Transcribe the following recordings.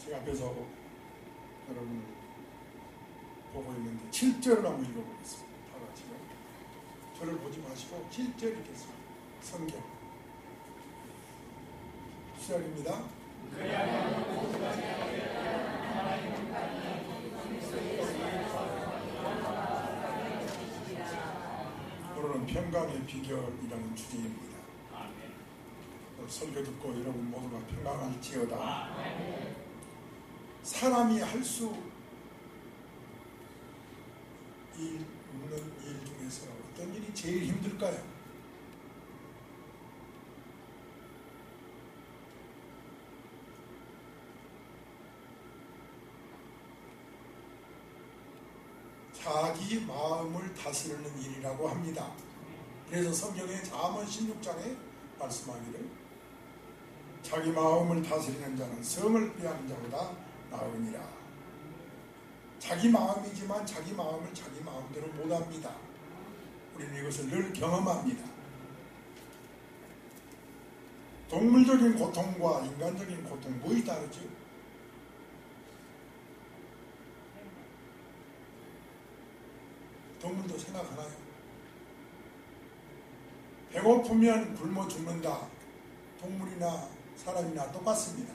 제가 앞에서 여러분을 보고 있는데 7절을 한번 읽어보겠습니다. 다 같이요. 저를 보지 마시고 7절 읽겠습니다. 성경 시작입니다. 오늘은 평강의 비결이라는 주제입니다. 설교 듣고 여러분 모두가 평강할지어다. 사람이 할 수 있는 일 중에서 어떤 일이 제일 힘들까요? 자기 마음을 다스리는 일이라고 합니다. 그래서 성경의 잠언 16장에 말씀하기를 자기 마음을 다스리는 자는 성을 피하는 자보다 나으니라. 자기 마음이지만 자기 마음을 자기 마음대로 못합니다. 우리는 이것을 늘 경험합니다. 동물적인 고통과 인간적인 고통 뭐이 다르죠? 동물도 생각하나요? 배고프면 굶어 죽는다. 동물이나 사람이나 똑같습니다.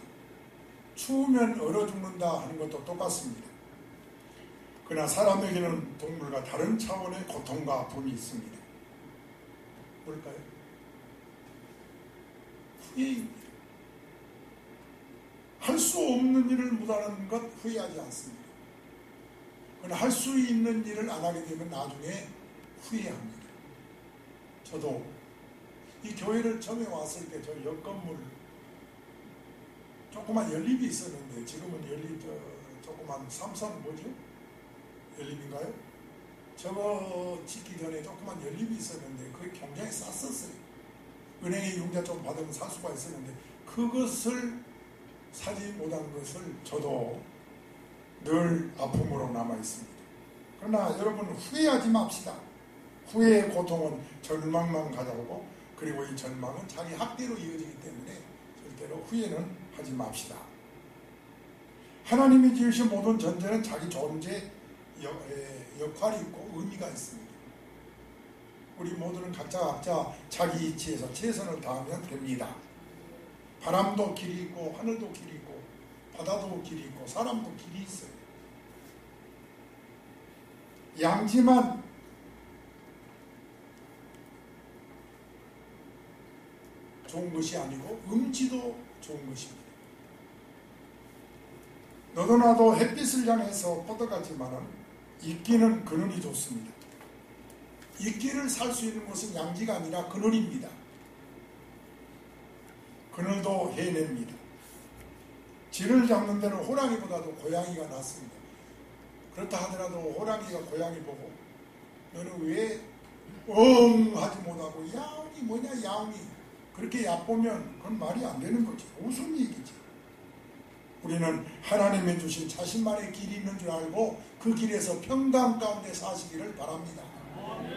추우면 얼어 죽는다 하는 것도 똑같습니다. 그러나 사람에게는 동물과 다른 차원의 고통과 아픔이 있습니다. 뭘까요? 후회입니다. 할 수 없는 일을 못하는 것 후회하지 않습니다. 그러나 할 수 있는 일을 안 하게 되면 나중에 후회합니다. 저도 이 교회를 처음에 왔을 때 저 옆 건물 조그만 연립이 있었는데 지금은 연립 조그만 삼성 뭐죠? 연립인가요? 저거 짓기 전에 조그만 연립이 있었는데 그게 굉장히 쌌었어요. 은행에 융자 좀 받으면 살 수가 있었는데 그것을 사지 못한 것을 저도 늘 아픔으로 남아있습니다. 그러나 여러분 후회하지 맙시다. 후회의 고통은 절망만 가져오고 그리고 이 절망은 자기 학대로 이어지기 때문에 절대로 후회는 하지 맙시다. 하나님이 지으신 모든 존재는 자기 존재 역할이 있고 의미가 있습니다. 우리 모두는 각자 자기 이치에서 최선을 다하면 됩니다. 바람도 길이 있고 하늘도 길이 있고 바다도 길이 있고 사람도 길이 있어요. 양지만 좋은 것이 아니고 음지도 좋은 것입니다. 너도 나도 햇빛을 향해서 뻗어가지만은 이끼는 그늘이 좋습니다. 이끼를 살 수 있는 것은 양지가 아니라 그늘입니다. 그늘도 해냅니다. 쥐를 잡는 데는 호랑이보다도 고양이가 낫습니다. 그렇다 하더라도 호랑이가 고양이 보고 너는 왜 하지 못하고 야옹이 뭐냐 야옹이 그렇게 얕보면 그건 말이 안 되는 거지. 무슨 얘기지? 우리는 하나님이 주신 자신만의 길이 있는 줄 알고 그 길에서 평강 가운데 사시기를 바랍니다.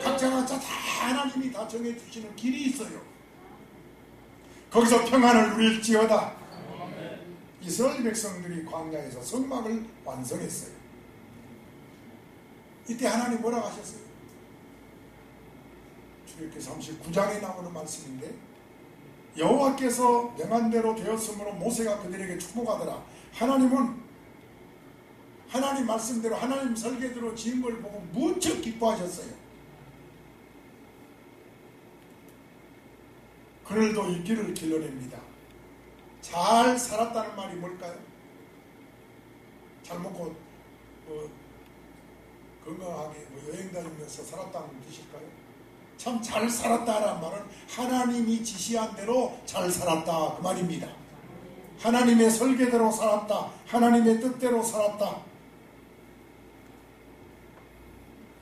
각자가 다 하나님이 다 정해주시는 길이 있어요. 거기서 평안을 누릴지어다. 이스라엘 백성들이 광야에서 성막을 완성했어요. 이때 하나님 뭐라고 하셨어요? 출애굽기 39장에 나오는 말씀인데 여호와께서 명한 대로 되었으므로 모세가 그들에게 축복하더라. 하나님은 하나님 말씀대로 하나님 설계대로 지은 걸 보고 무척 기뻐하셨어요. 그늘도 이끼를 길러냅니다. 잘 살았다는 말이 뭘까요? 잘 먹고 건강하게 여행 다니면서 살았다는 뜻일까요? 참 잘 살았다라는 말은 하나님이 지시한 대로 잘 살았다 그 말입니다. 하나님의 설계대로 살았다. 하나님의 뜻대로 살았다.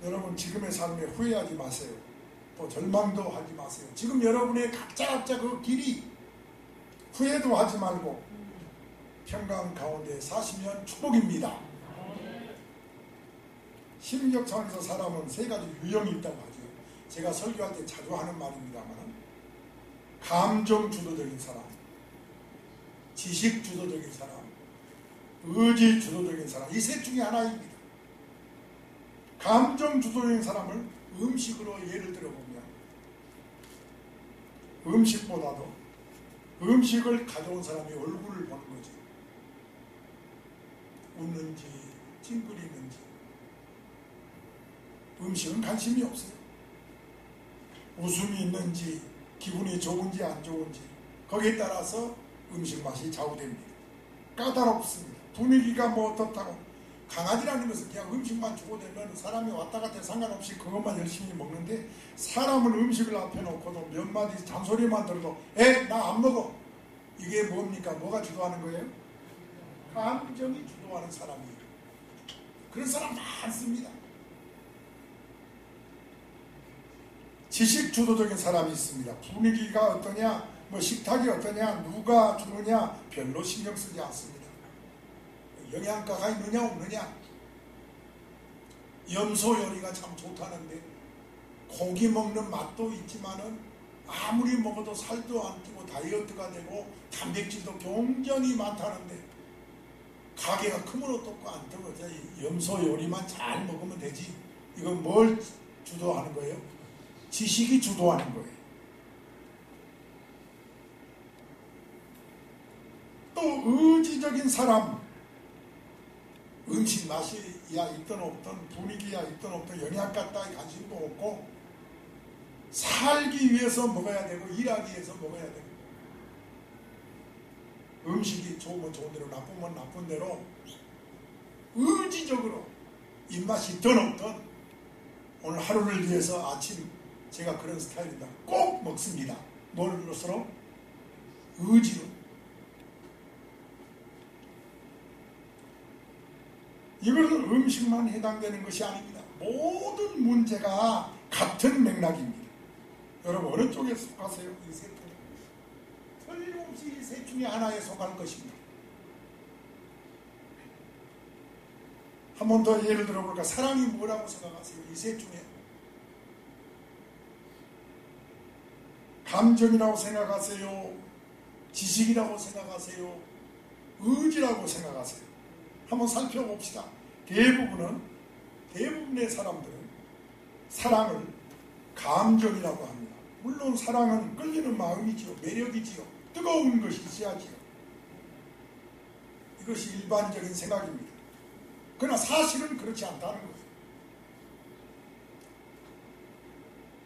여러분 지금의 삶에 후회하지 마세요. 또 절망도 하지 마세요. 지금 여러분의 각자 그 길이 후회도 하지 말고 평강 가운데 사시면 축복입니다. 심리적 차원에서 사람은 세 가지 유형이 있다고 하죠. 제가 설교할 때 자주 하는 말입니다만 감정 주도적인 사람, 지식 주도적인 사람, 의지 주도적인 사람, 이 셋 중에 하나입니다. 감정 주도적인 사람을 음식으로 예를 들어보면 음식보다도 음식을 가져온 사람이 얼굴을 보는 거죠. 웃는지 찡그리는지. 음식은 관심이 없어요. 웃음이 있는지 기분이 좋은지 안 좋은지 거기에 따라서 음식 맛이 좌우됩니다. 까다롭습니다. 분위기가 뭐 어떻다고. 강아지라는 것은 그냥 음식만 주고 되면 사람이 왔다 갔다 상관없이 그것만 열심히 먹는데, 사람은 음식을 앞에 놓고도 몇 마디 잔소리만 들어도 나 안 먹어. 이게 뭡니까? 뭐가 주도하는 거예요? 감정이 주도하는 사람이에요. 그런 사람 많습니다. 지식 주도적인 사람이 있습니다. 분위기가 어떠냐, 뭐 식탁이 어떠냐, 누가 주느냐 별로 신경 쓰지 않습니다. 영양가가 있느냐 없느냐. 염소 요리가 참 좋다는데 고기 먹는 맛도 있지만은 아무리 먹어도 살도 안 찌고 다이어트가 되고 단백질도 굉장히 많다는데 가게가 크면 어떻고 안 되고 염소 요리만 잘 먹으면 되지. 이건 뭘 주도하는 거예요? 지식이 주도하는 거예요. 또 의지적인 사람, 음식 맛이야 있든 없든 분위기야 있든 없든 영양가 따위 관심도 없고 살기 위해서 먹어야 되고 일하기 위해서 먹어야 되고, 음식이 좋으면 좋은 대로 나쁘면 나쁜 대로 의지적으로 입맛이 있든 없든 오늘 하루를 위해서 아침 제가 그런 스타일이다 꼭 먹습니다. 뭘로서로? 의지로. 이것은 음식만 해당되는 것이 아닙니다. 모든 문제가 같은 맥락입니다. 여러분 어느 쪽에 속하세요? 이 셋 중에 틀림없이 이 셋 중에 하나에 속할 것입니다. 한 번 더 예를 들어볼까? 사랑이 뭐라고 생각하세요? 이 셋 중에 감정이라고 생각하세요? 지식이라고 생각하세요? 의지라고 생각하세요? 한번 살펴봅시다. 대부분의 사람들은 사랑을 감정이라고 합니다. 물론 사랑은 끌리는 마음이지요. 매력이지요. 뜨거운 것이 있어야지요. 이것이 일반적인 생각입니다. 그러나 사실은 그렇지 않다는 거예요.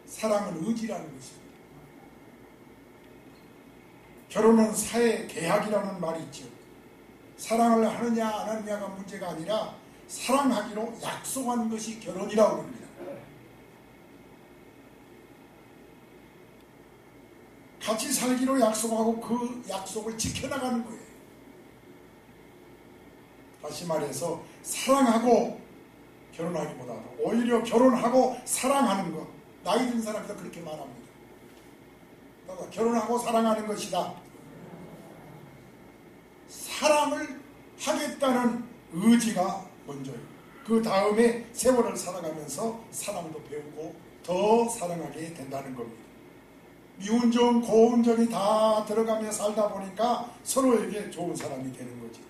사랑은 의지라는 것입니다. 결혼은 사회 계약이라는 말이 있죠. 사랑을 하느냐 안 하느냐가 문제가 아니라 사랑하기로 약속하는 것이 결혼이라고 합니다. 같이 살기로 약속하고 그 약속을 지켜나가는 거예요. 다시 말해서 사랑하고 결혼하기보다도 오히려 결혼하고 사랑하는 것. 나이 든 사람도 그렇게 말합니다. 결혼하고 사랑하는 것이다. 사랑을 하겠다는 의지가 먼저예요. 그 다음에 세월을 살아가면서 사랑도 배우고 더 사랑하게 된다는 겁니다. 미운정, 고운정이 다 들어가며 살다 보니까 서로에게 좋은 사람이 되는 거지.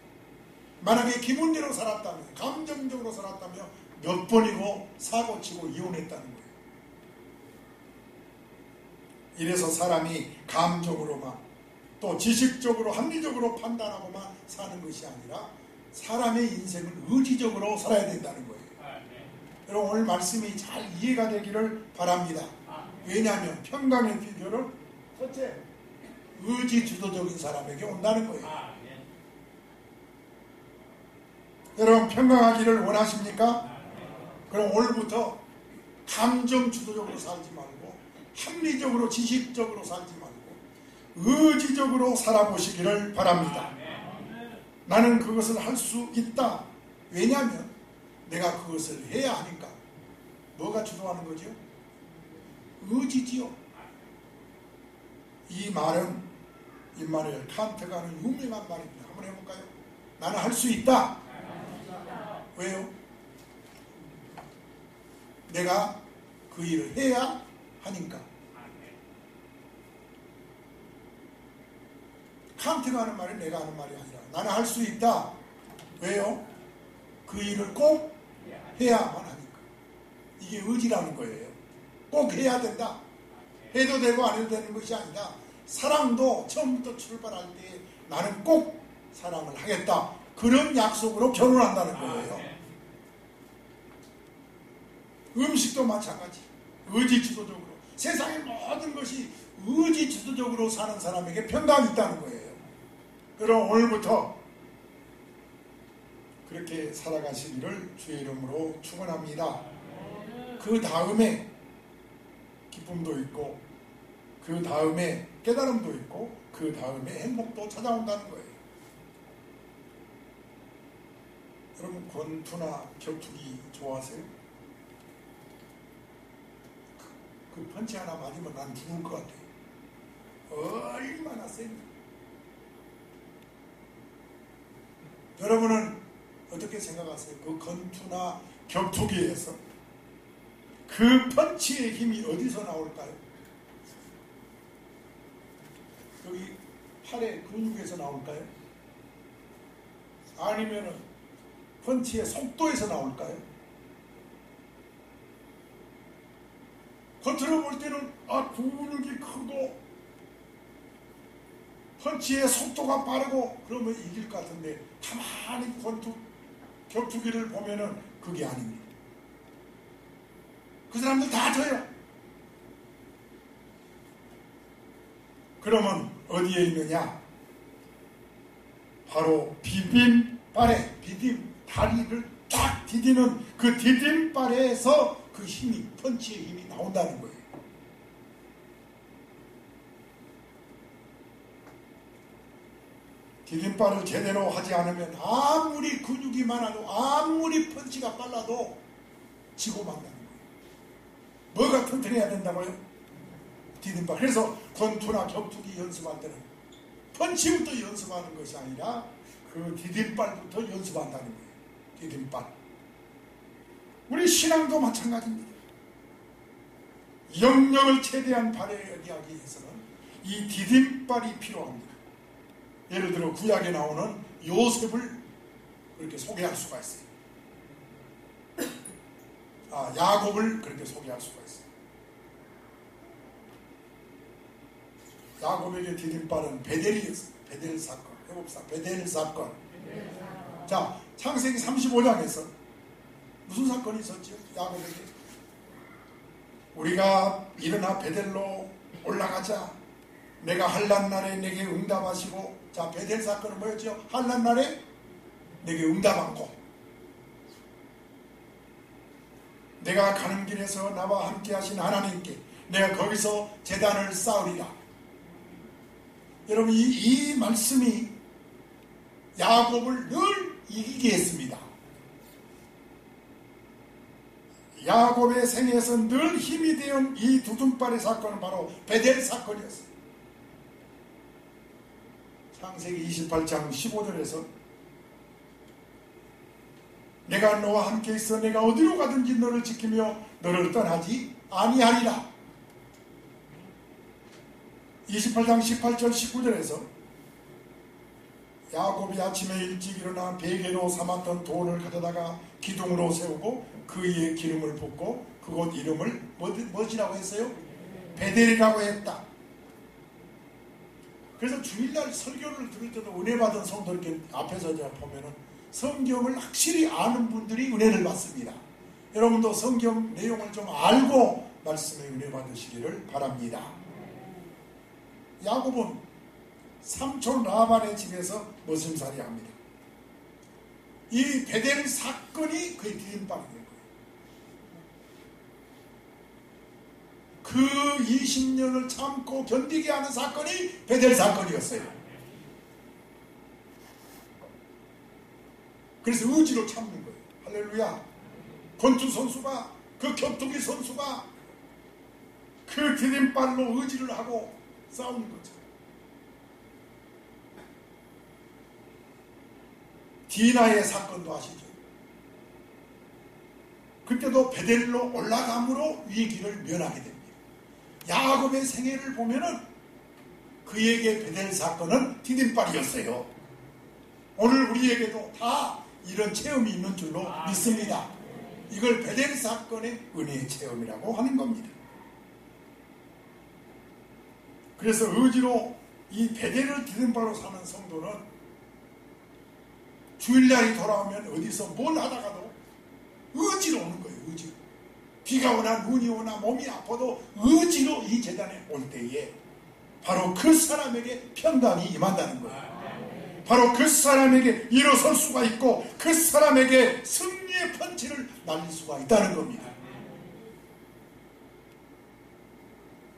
만약에 기분대로 살았다면, 감정적으로 살았다면 몇 번이고 사고치고 이혼했다는 거예요. 이래서 사람이 감정으로만 또 지식적으로 합리적으로 판단하고만 사는 것이 아니라 사람의 인생은 의지적으로 살아야 된다는 거예요. 여러분 오늘 말씀이 잘 이해가 되기를 바랍니다. 왜냐하면 평강의 비결은 첫째, 의지 주도적인 사람에게 온다는 거예요. 여러분 평강하기를 원하십니까? 그럼 오늘부터 감정 주도적으로 살지 말고 합리적으로 지식적으로 살지 말고 의지적으로 살아보시기를 바랍니다. 나는 그것을 할 수 있다. 왜냐하면 내가 그것을 해야 하니까. 뭐가 주도하는 거죠? 의지지요. 이 말은 임마누엘 칸트가 하는 유명한 말입니다. 한번 해볼까요? 나는 할 수 있다. 왜요? 내가 그 일을 해야 하니까. 칸트가 하는 말이 내가 하는 말이 아니라 나는 할 수 있다. 왜요? 그 일을 꼭 해야만 하니까. 이게 의지라는 거예요. 꼭 해야 된다. 해도 되고 안 해도 되는 것이 아니라 사랑도 처음부터 출발할 때 나는 꼭 사랑을 하겠다. 그런 약속으로 결혼한다는 거예요. 음식도 마찬가지. 의지 주도적으로. 세상의 모든 것이 의지 주도적으로 사는 사람에게 평강이 있다는 거예요. 그럼 오늘부터 그렇게 살아가시기를 주의 이름으로 축원합니다. 그 다음에 기쁨도 있고 그 다음에 깨달음도 있고 그 다음에 행복도 찾아온다는 거예요. 여러분 권투나 격투기 좋아하세요? 그 펀치 하나 맞으면 난 죽을 것 같아요. 얼마나 센가. 여러분은 어떻게 생각하세요? 그 권투나 격투기에서 그 펀치의 힘이 어디서 나올까요? 여기 팔의 근육에서 나올까요? 아니면은 펀치의 속도에서 나올까요? 겉으로 볼 때는 근육이 크고 펀치의 속도가 빠르고 그러면 이길 것 같은데 가만히 권투 격투기를 보면은 그게 아닙니다. 그 사람들 다 져요. 그러면 어디에 있느냐? 바로 디딤발에 다리를 딱 디디는 그 디딤발에서 그 힘이 펀치의 힘이 나온다는 거예요. 디딤발을 제대로 하지 않으면 아무리 근육이 많아도 아무리 펀치가 빨라도 지고 만다는 거예요. 뭐가 튼튼해야 된다고요? 디딤발. 그래서 권투나 격투기 연습할 때는 펀치부터 연습하는 것이 아니라 그 디딤발부터 연습한다는 거예요. 디딤발. 우리 신앙도 마찬가지입니다. 영역을 최대한 발휘하기 위해서는 이 디딤발이 필요합니다. 예를 들어 구약에 나오는 요셉을 그렇게 소개할 수가 있어요. 야곱을 그렇게 소개할 수가 있어요. 야곱에게 디딤발은 베델이었어요. 베델 사건. 해봅시다. 베델 사건. 자, 창세기 35장에서 무슨 사건이 있었죠? 야곱에게. 우리가 일어나 베델로 올라가자. 내가 환난 날에 내게 응답하시고. 자, 베델 사건은 뭐였죠? 환난 날에 내게 응답한 곳. 내가 가는 길에서 나와 함께 하신 하나님께 내가 거기서 제단을 쌓으리라. 여러분 이 말씀이 야곱을 늘 이기게 했습니다. 야곱의 생애에서 늘 힘이 되온 이 두둥발의 사건은 바로 베델 사건이었어요. 창세기 28장 15절에서 내가 너와 함께 있어 내가 어디로 가든지 너를 지키며 너를 떠나지 아니하리라. 28장 18절 19절에서 야곱이 아침에 일찍 일어나 베개로 삼았던 돌을 가져다가 기둥으로 세우고 그 위에 기름을 붓고 그곳 이름을 뭐지라고 했어요? 베델이라고 했다. 그래서 주일날 설교를 들을 때도 은혜 받은 성도 이렇게 앞에서 제가 보면은 성경을 확실히 아는 분들이 은혜를 받습니다. 여러분도 성경 내용을 좀 알고 말씀에 은혜 받으시기를 바랍니다. 야곱은 삼촌 라반의 집에서 머슴살이 합니다. 이 베델 사건이 그의 디딤발이 된 거예요. 그 20년을 참고 견디게 하는 사건이 베델 사건이었어요. 그래서 의지로 참는 거예요. 할렐루야. 권투 선수가 그 격투기 선수가 그 디딤발로 의지를 하고 싸우는 거죠. 디나의 사건도 아시죠? 그때도 베델로 올라감으로 위기를 면하게 됩니다. 야곱의 생애를 보면은 그에게 베델 사건은 디딤발이었어요. 오늘 우리에게도 다 이런 체험이 있는 줄로 믿습니다. 이걸 베델 사건의 은혜의 체험이라고 하는 겁니다. 그래서 의지로 이 베델을 디딤발로 사는 성도는 주일날이 돌아오면 어디서 뭘 하다가도 의지로 오는 거예요. 의지로. 비가 오나 눈이 오나 몸이 아파도 의지로 이 재단에 올 때에 바로 그 사람에게 평강이 임한다는 거예요. 바로 그 사람에게 일어설 수가 있고 그 사람에게 승리의 펀치를 날릴 수가 있다는 겁니다.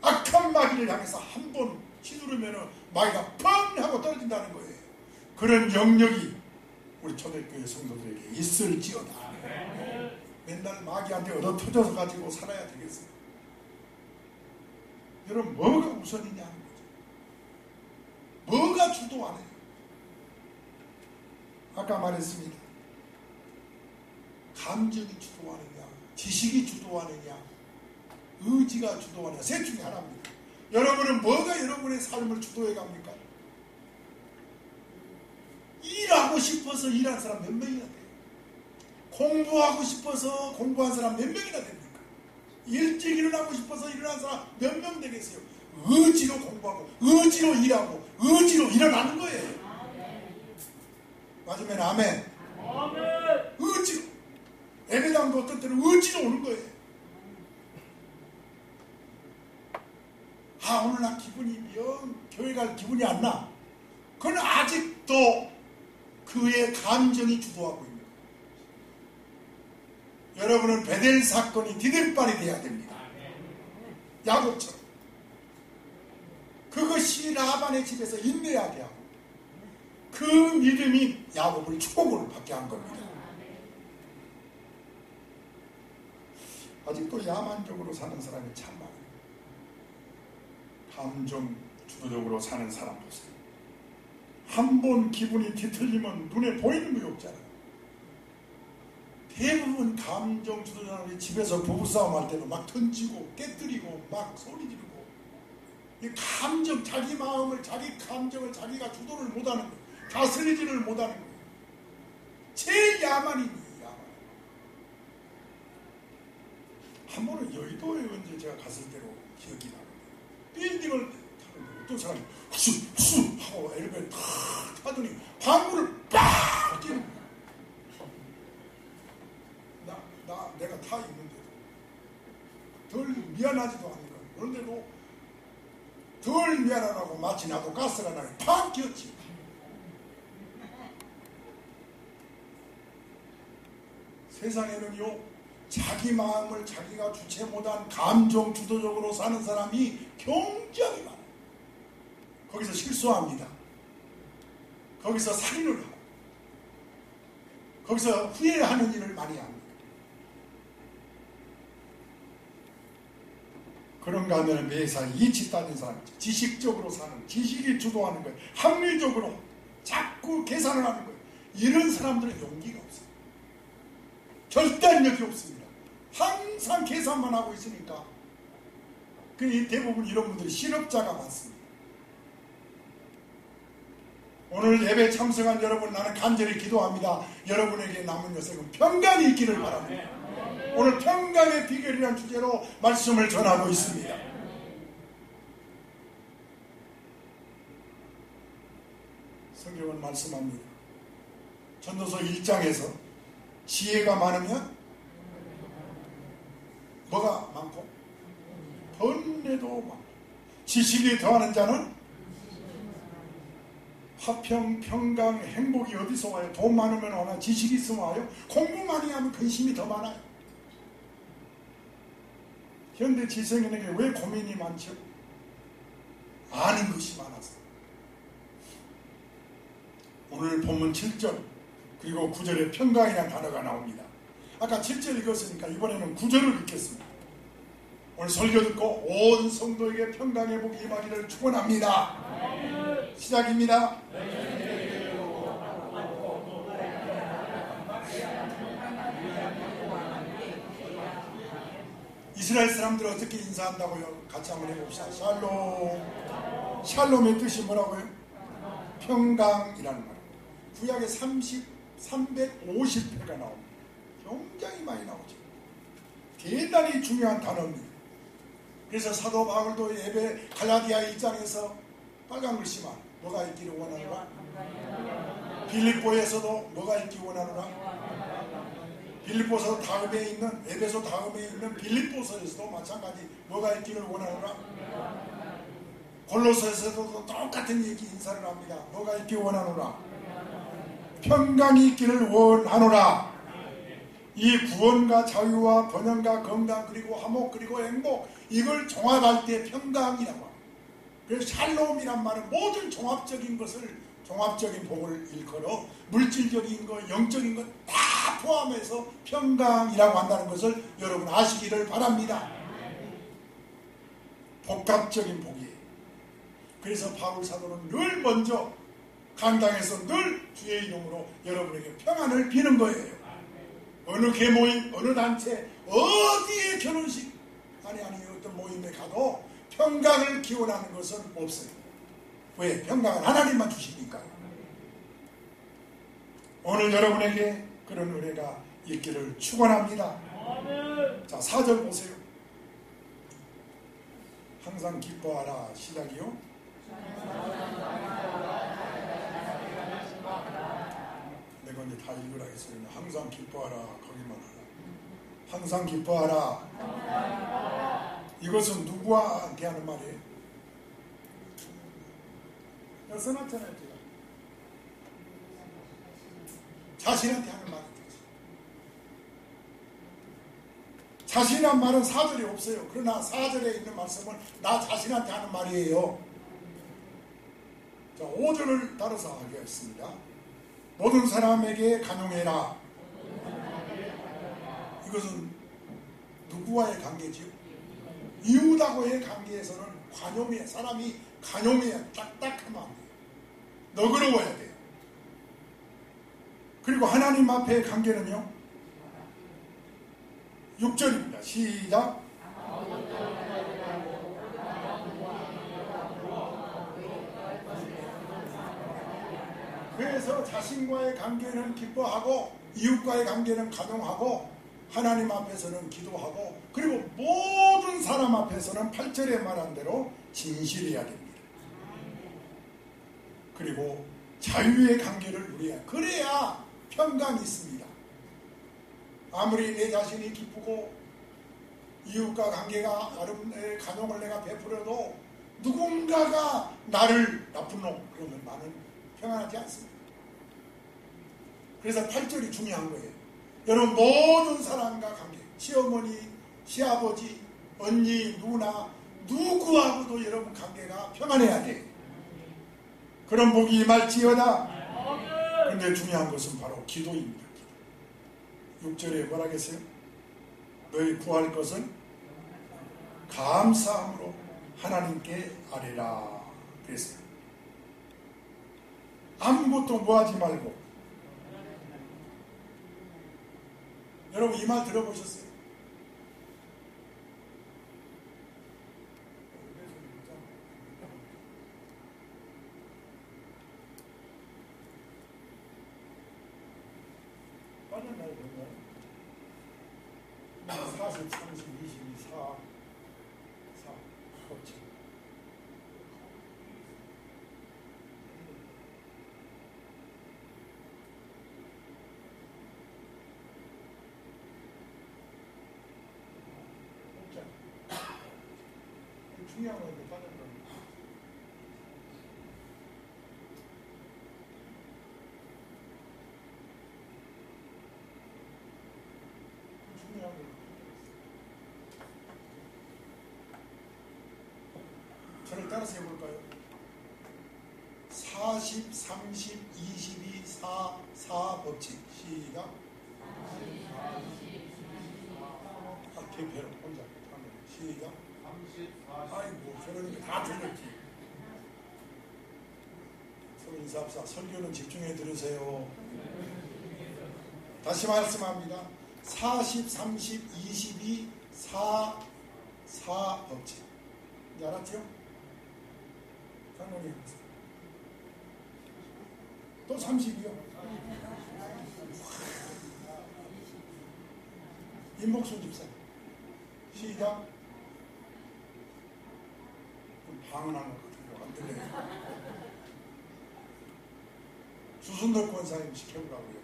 악한 마귀를 향해서 한 번 휘두르면 마귀가 펑 하고 떨어진다는 거예요. 그런 영역이 우리 초대교회 성도들에게 있을지어다. 맨날 마귀한테 얻어 터져서 가지고 살아야 되겠어요. 여러분, 뭐가 우선이냐 하는 거죠. 뭐가 주도하느냐. 아까 말했습니다. 감정이 주도하느냐, 지식이 주도하느냐, 의지가 주도하느냐, 셋 중에 하나입니다. 여러분은 뭐가 여러분의 삶을 주도해 갑니까? 일하고 싶어서 일하는 사람 몇 명이나 돼요? 공부하고 싶어서 공부한 사람 몇 명이나 됩니까? 일찍 일어나고 싶어서 일어난 사람 몇 명 되겠어요? 의지로 공부하고 의지로 일하고 의지로 일어나는 거예요. 맞으면 아멘. 의지로. 예배당도 어떤 때는 의지로 오는 거예요. 아, 오늘 나 기분이 교회 갈 기분이 안 나. 그건 아직도 그의 감정이 주도하고 있는 거예요. 여러분은 베델 사건이 디딤발이 돼야 됩니다. 야곱처럼. 그것이 라반의 집에서 인내하게 하고 그 믿음이 야곱을 축복을 받게 한 겁니다. 아직도 야만적으로 사는 사람이 참 많아요. 감정 주도적으로 사는 사람 보세요. 한 번 기분이 뒤틀리면 눈에 보이는 게 없잖아요. 대부분 감정 주도자들이 집에서 부부싸움 할 때도 막 던지고 깨뜨리고 막 소리 지르고 이 감정, 자기 마음을, 자기 감정을 자기가 주도를 못하는 거예요. 다스리지를 못하는 거예요. 제일 야만인 거예요. 야만. 한 번은 여의도에 언제 제가 갔을 때로 기억이 나는데 빌딩을 타는데 어떤 사람이 훅 하고 엘리베이터 탁 타더니 방문을 빡 뛰는 거예요. 내가 타 있는데도 덜 미안하지도 않은 거예요. 그런데도 덜 미안하다고 마치 나도 가스가 나게 팍 끼었지. 세상에는요, 자기 마음을 자기가 주체 못한 감정 주도적으로 사는 사람이 굉장히 많아요. 거기서 실수합니다. 거기서 살인을 하고 거기서 후회하는 일을 많이 합니다. 그런가 하면 매사 이치 따진 사람이죠. 지식적으로 사는, 지식이 주도하는 거예요. 합리적으로 자꾸 계산을 하는 거예요. 이런 사람들은 용기가 없어요. 결단력이 없습니다. 항상 계산만 하고 있으니까 대부분 이런 분들이 실업자가 많습니다. 오늘 예배 참석한 여러분, 나는 간절히 기도합니다. 여러분에게 남은 여생은 평강이 있기를 바랍니다. 오늘 평강의 비결이라는 주제로 말씀을 전하고 있습니다. 성경은 말씀합니다. 전도서 1장에서 지혜가 많으면 뭐가 많고? 번뇌도 많고. 지식이 더하는 자는 화평, 평강, 행복이 어디서 와요? 돈 많으면 오나? 지식이 있으면 와요? 공부 많이 하면 근심이 더 많아요. 현대 지성인에게 왜 고민이 많죠? 아는 것이 많아서. 오늘 본문 7절 그리고 9절에 평강이라는 단어가 나옵니다. 아까 7절 읽었으니까 이번에는 9절을 읽겠습니다. 오늘 설교 듣고 온 성도에게 평강의 복이 임하기를 축원합니다. 시작입니다. 이스라엘 사람들은 어떻게 인사한다고요? 같이 한번 해봅시다. 샬롬의 뜻이 뭐라고요? 평강이라는 말. 구약의 30 350회가 나옵니다. 굉장히 많이 나오죠. 대단히 중요한 단어입니다. 그래서 사도 바울도 예배 갈라디아 1장에서 빨간 글씨만 뭐가 있기를 원하노라. 빌립보에서도 뭐가 있기 원하노라. 빌립보서 다음에 있는 에베소 다음에 있는 빌립보서에서도 마찬가지 뭐가 있기를 원하노라. 골로새에서도 똑같은 얘기 인사를 합니다. 뭐가 있기 원하노라. 평강이 있기를 원하노라. 이 구원과 자유와 번영과 건강 그리고 화목 그리고 행복 이걸 종합할 때 평강이라고 합니다. 그래서 샬롬이란 말은 모든 종합적인 것을 종합적인 복을 일컬어 물질적인 것 영적인 것 다 포함해서 평강이라고 한다는 것을 여러분 아시기를 바랍니다. 복합적인 복이에요. 그래서 바울 사도는 늘 먼저 강당에서 늘 주의 이름으로 여러분에게 평안을 비는 거예요. 어느 계모임, 어느 단체, 어디에 결혼식, 아니 어떤 모임에 가도 평강을 기원하는 것은 없어요. 왜? 평강은 하나님만 주시니까요. 오늘 여러분에게 그런 은혜가 있기를 축원합니다. 자, 4절 보세요. 항상 기뻐하라. 시작이요. 내가 이제 다 읽으라 했어요. 항상 기뻐하라. 거기만 하라. 항상 기뻐하라. 이것은 누구한테 하는 말이에요? 써놨잖아요. 제가. 자신한테 하는 말이죠. 자신이란 말은 4절에 없어요. 그러나 4절에 있는 말씀은 나 자신한테 하는 말이에요. 자, 5절을 따라서 하겠습니다. 모든 사람에게 간용해라. 이것은 누구와의 관계지요? 이웃하고의 관계에서는 관용해. 사람이 간용해야 딱딱하면 안 돼요. 너그러워야 돼요. 그리고 하나님 앞의 관계는요. 6절입니다. 시작. 그래서 자신과의 관계는 기뻐하고 이웃과의 관계는 간용하고 하나님 앞에서는 기도하고 그리고 모든 사람 앞에서는 8절에 말한 대로 진실해야 됩니다. 그리고 자유의 관계를 누려야 그래야 평강이 있습니다. 아무리 내 자신이 기쁘고 이웃과 관계가 간용을 내가 베풀어도 누군가가 나를 나쁜 놈 그러면 나는 평안하지 않습니다. 그래서 8절이 중요한 거예요. 여러분 모든 사람과 관계 시어머니, 시아버지, 언니, 누나 누구하고도 여러분 관계가 평안해야 돼요. 그런 복이 임할지어다. 그런데 중요한 것은 바로 기도입니다. 6절에 뭐라 했어요? 너희 구할 것은 감사함으로 하나님께 아뢰라 그랬어요. 아무것도 뭐하지 말고. 여러분 이 말 들어보셨어요? 빠졌나요? 그런가요? 40, 30, 22, 4, 4, 그렇죠. 중요한 건데 빠졌나? 중요한 거. 저를 따라서 해볼까요? 40, 30, 22, 4, 4 법칙. 시작. 개표로 혼자 하면 시작. 34. 아이고, 저러니까 다 틀렸지. 서로 인사합시다. 설교는 집중해 들으세요. 다시 말씀합니다. 40, 30, 22, 4, 4 법칙. 이제 알았죠? 장로님. 또 30이요. 김복순 집사. 시작. 방언하는 것 같은데 안 들려요. 주순덕 권사님 시켜보라고요.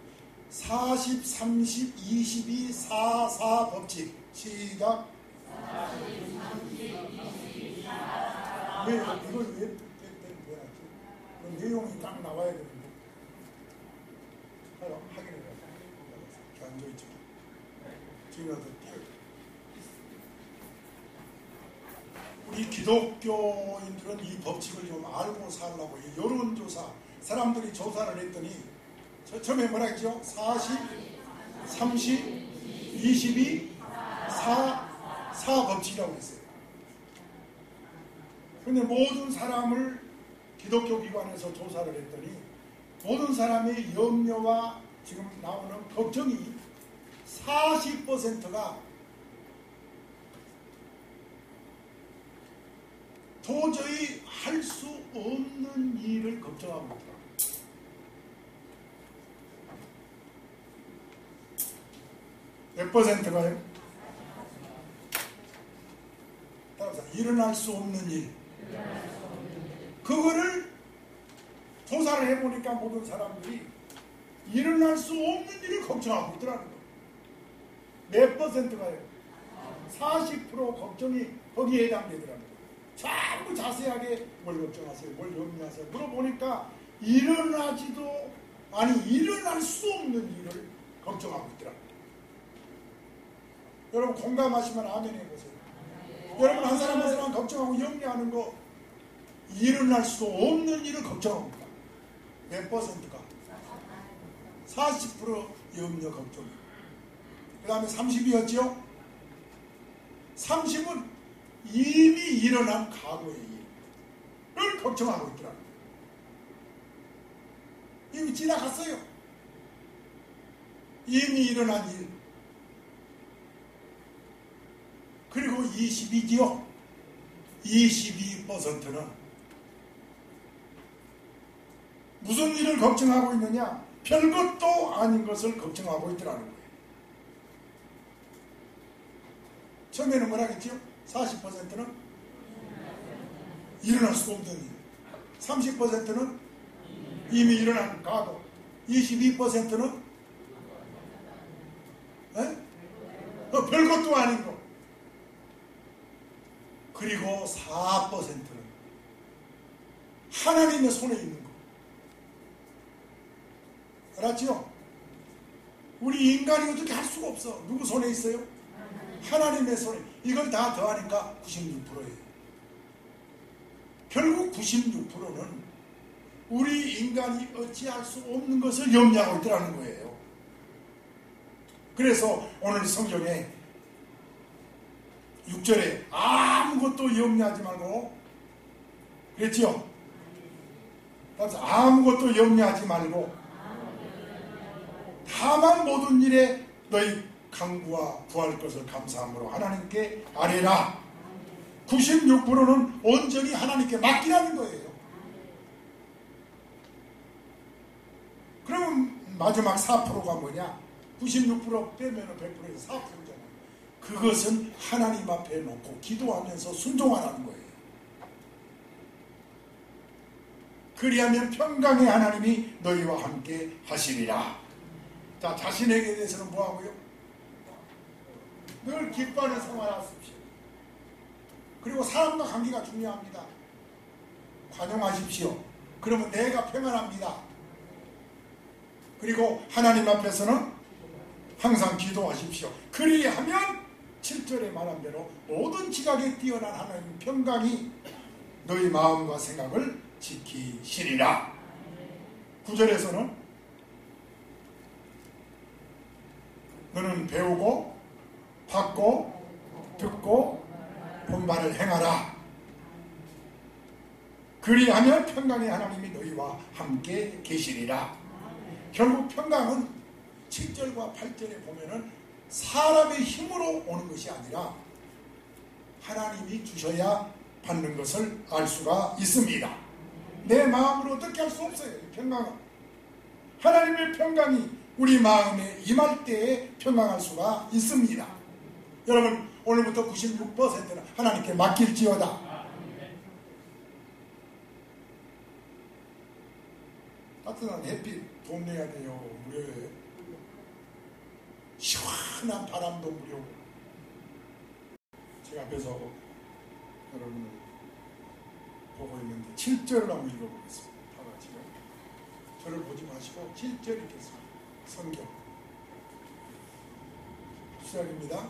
40, 30, 22, 4, 4 법칙. 시작. 40, 30, 22, 4, 4. 왜 이걸 왜 빼놨지? 그 내용이 딱 나와야 되는데. 확인해봐요. 이렇게 앉아있죠. 지금이라도 띄워요. 우리 기독교인들은 이 법칙을 좀 알고 살라고 여론조사, 사람들이 조사를 했더니 처음에 뭐라 했죠? 40, 30, 22, 4 법칙이라고 했어요. 그런데 모든 사람을 기독교 기관에서 조사를 했더니 모든 사람의 염려와 지금 나오는 걱정이 40%가 도저히 할 수 없는 일을 걱정하고 있더라고요. 몇 퍼센트가요? 따라서 일어날 수 없는 일. 그거를 조사를 해보니까 모든 사람들이 일어날 수 없는 일을 걱정하고 있더라는 거예요. 몇 퍼센트가요? 40% 걱정이 거기에 해당되더라는 거예요. 자꾸 자세하게 뭘 걱정하세요? 뭘 염려하세요? 물어보니까 일어날 수 없는 일을 걱정하고 있더라고요. 여러분 공감하시면 아멘 해보세요. 여러분 한 사람 한 사람 걱정하고 염려하는 거 일어날 수 없는 일을 걱정합니다. 몇 퍼센트가? 40% 염려 걱정. 그 다음에 30이었죠? 30은 이미 일어난 과거의 일을 걱정하고 있더라고요. 이미 지나갔어요. 이미 일어난 일. 그리고 22지요. 22%는 무슨 일을 걱정하고 있느냐? 별것도 아닌 것을 걱정하고 있더라는 거예요. 처음에는 뭐라겠지요? 40%는 일어날 수 없는 일, 30%는 이미 일어난 과거, 22%는 별것도 아닌 것, 그리고 4%는 하나님의 손에 있는 것. 알았죠? 우리 인간이 어떻게 할 수가 없어. 누구 손에 있어요? 하나님의 손에. 이걸 다 더하니까 96%예요. 결국 96%는 우리 인간이 어찌할 수 없는 것을 염려하고 있더라는 거예요. 그래서 오늘 성경에 6절에 아무것도 염려하지 말고 그랬죠? 아무것도 염려하지 말고 다만 모든 일에 너희 강구와 구할 것을 감사함으로 하나님께 아뢰라. 96%는 온전히 하나님께 맡기라는 거예요. 그러면 마지막 4%가 뭐냐? 96% 빼면 100%에서 4%잖아요. 그것은 하나님 앞에 놓고 기도하면서 순종하라는 거예요. 그리하면 평강의 하나님이 너희와 함께 하시리라. 자, 자신에게 대해서는 뭐하고요? 늘 기뻐하는 생활하십시오. 그리고 사람과 관계가 중요합니다. 관용하십시오. 그러면 내가 평안합니다. 그리고 하나님 앞에서는 항상 기도하십시오. 그리하면 7절에 말한 대로 모든 지각에 뛰어난 하나님 평강이 너희 마음과 생각을 지키시리라. 9절에서는 너는 배우고 받고 듣고 본바를 행하라. 그리하면 평강의 하나님이 너희와 함께 계시리라. 결국 평강은 7절과 8절에 보면은 사람의 힘으로 오는 것이 아니라 하나님이 주셔야 받는 것을 알 수가 있습니다. 내 마음으로 어떻게 할 수 없어요. 평강은 하나님의 평강이 우리 마음에 임할 때에 평강할 수가 있습니다. 여러분 오늘부터 96%는 하나님께 맡길지어다. 따뜻한 햇빛 돈 내야 돼요. 무료예요. 시원한 바람도 무료고. 제가 앞에서 여러분을 보고 있는데 7절을 한번 읽어보겠습니다. 다 같이요. 저를 보지 마시고 7절 읽겠습니다. 성경 시작입니다.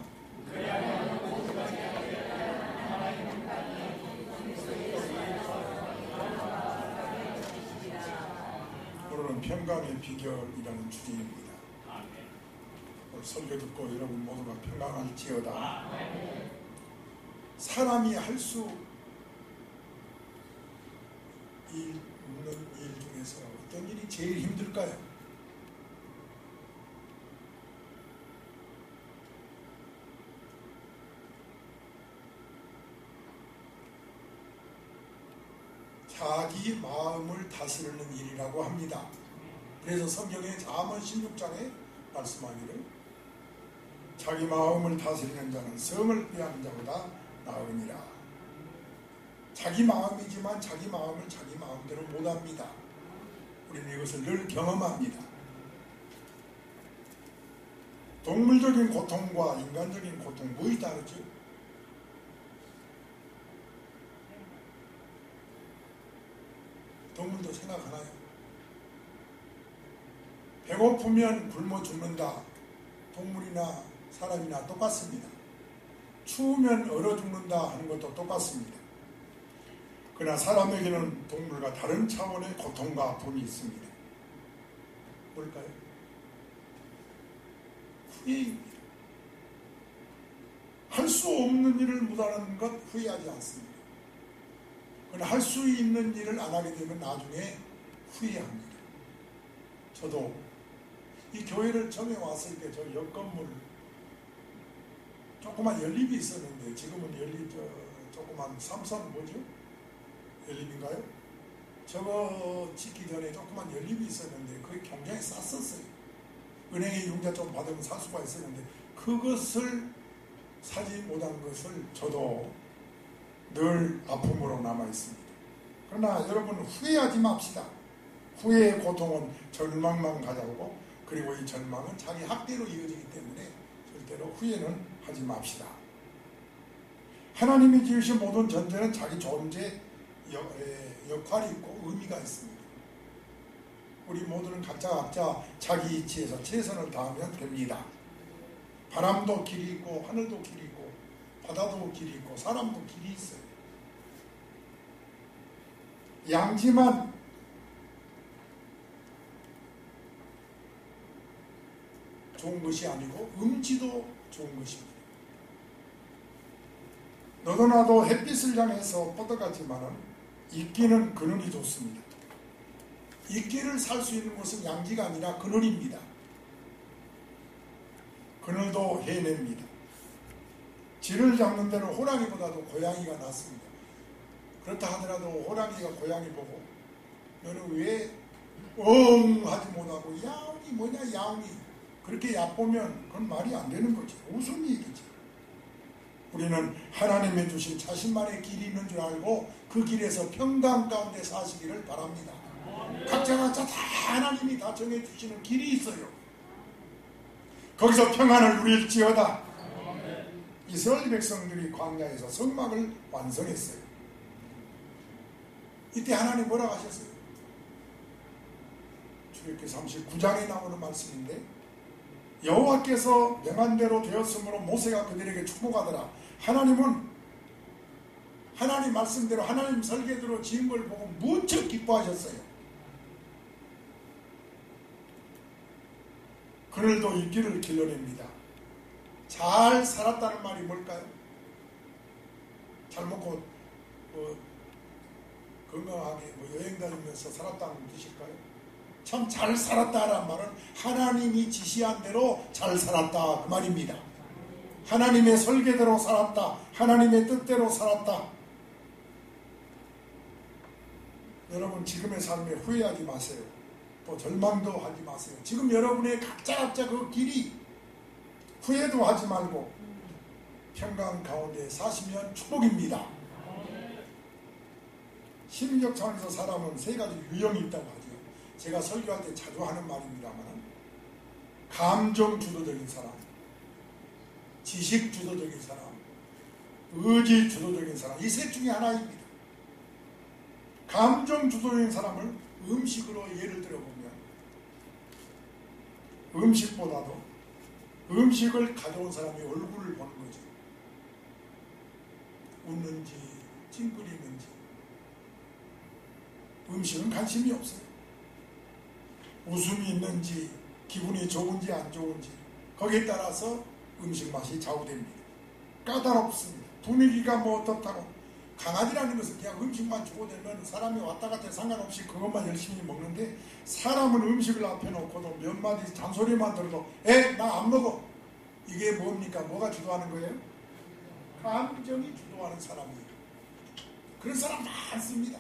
오늘은 평강의 비결이라는 주제입니다. 오늘 설교 듣고 여러분 모두가 평강할지어다. 사람이 할 수 있는 일 중에서 어떤 일이 제일 힘들까요? 자기 마음을 다스리는 일이라고 합니다. 그래서 성경의 잠언 16장에 말씀하기를 자기 마음을 다스리는 자는 성을 빼앗는 자보다 나으니라. 자기 마음이지만 자기 마음을 자기 마음대로 못합니다. 우리는 이것을 늘 경험합니다. 동물적인 고통과 인간적인 고통 무엇이 다르죠? 동물도 생각하나요? 배고프면 굶어 죽는다. 동물이나 사람이나 똑같습니다. 추우면 얼어 죽는다 하는 것도 똑같습니다. 그러나 사람에게는 동물과 다른 차원의 고통과 아픔이 있습니다. 뭘까요? 후회입니다. 할 수 없는 일을 못하는 것 후회하지 않습니다. 그러나 할 수 있는 일을 안 하게 되면 나중에 후회합니다. 저도 이 교회를 처음에 왔을 때 저 옆 건물 조그만 연립이 있었는데 지금은 연립 조그만 삼선 뭐죠? 연립인가요? 저거 짓기 전에 조그만 연립이 있었는데 그게 굉장히 쌌었어요. 은행에 융자 좀 받으면 살 수가 있었는데 그것을 사지 못한 것을 저도 늘 아픔으로 남아있습니다. 그러나 여러분 후회하지 맙시다. 후회의 고통은 절망만 가져오고 그리고 이 절망은 자기 학대로 이어지기 때문에 절대로 후회는 하지 맙시다. 하나님이 지으신 모든 존재는 자기 존재 역할이 있고 의미가 있습니다. 우리 모두는 각자 자기 이치에서 최선을 다하면 됩니다. 바람도 길이 있고 하늘도 길이 있고 바다도 길이 있고 사람도 길이 있어요. 양지만 좋은 것이 아니고 음지도 좋은 것입니다. 너도 나도 햇빛을 향해서 뻗어가지만은 이끼는 그늘이 좋습니다. 이끼를 살 수 있는 곳은 양지가 아니라 그늘입니다. 그늘도 해냅니다. 쥐를 잡는 데는 호랑이보다도 고양이가 낫습니다. 그렇다 하더라도 호랑이가 고양이 보고 너는 왜 하지 못하고 야옹이 뭐냐 야옹이 그렇게 얕보면 그건 말이 안 되는 거지. 웃음 얘기지. 우리는 하나님의 주신 자신만의 길이 있는 줄 알고 그 길에서 평강 가운데 사시기를 바랍니다. 각자가 다 하나님이 다 정해주시는 길이 있어요. 거기서 평안을 누릴지어다. 이스라엘 백성들이 광야에서 성막을 완성했어요. 이때 하나님 뭐라고 하셨어요? 출애굽기 39장에 나오는 말씀인데 여호와께서 명한 대로 되었으므로 모세가 그들에게 축복하더라. 하나님은 하나님 말씀대로 하나님 설계대로 지은 걸 보고 무척 기뻐하셨어요. 그늘도 이끼를 길러냅니다. 잘 살았다는 말이 뭘까요? 잘 먹고 건강하게 여행 다니면서 살았다는 뜻일까요? 참 잘 살았다라는 말은 하나님이 지시한 대로 잘 살았다 그 말입니다. 하나님의 설계대로 살았다. 하나님의 뜻대로 살았다. 여러분 지금의 삶에 후회하지 마세요. 또 절망도 하지 마세요. 지금 여러분의 각자 그 길이 후회도 하지 말고 평강 가운데 사시면 축복입니다. 심리적 차원에서 사람은 세 가지 유형이 있다고 하죠. 제가 설교할 때 자주 하는 말입니다만, 감정 주도적인 사람, 지식 주도적인 사람, 의지 주도적인 사람, 이 셋 중에 하나입니다. 감정 주도적인 사람을 음식으로 예를 들어보면, 음식보다도 음식을 가져온 사람이 얼굴을 보는 거죠. 웃는지 찡그리는지. 음식은 관심이 없어요. 웃음이 있는지 기분이 좋은지 안 좋은지 거기에 따라서 음식 맛이 좌우됩니다. 까다롭습니다. 분위기가 뭐 어떻다고. 강아지라는 것은 그냥 음식만 주고 되면 사람이 왔다 갔다 상관없이 그것만 열심히 먹는데, 사람은 음식을 앞에 놓고도 몇 마디 잔소리만 들어도 나 안 먹어. 이게 뭡니까? 뭐가 주도하는 거예요? 감정이 주도하는 사람이에요. 그런 사람 많습니다.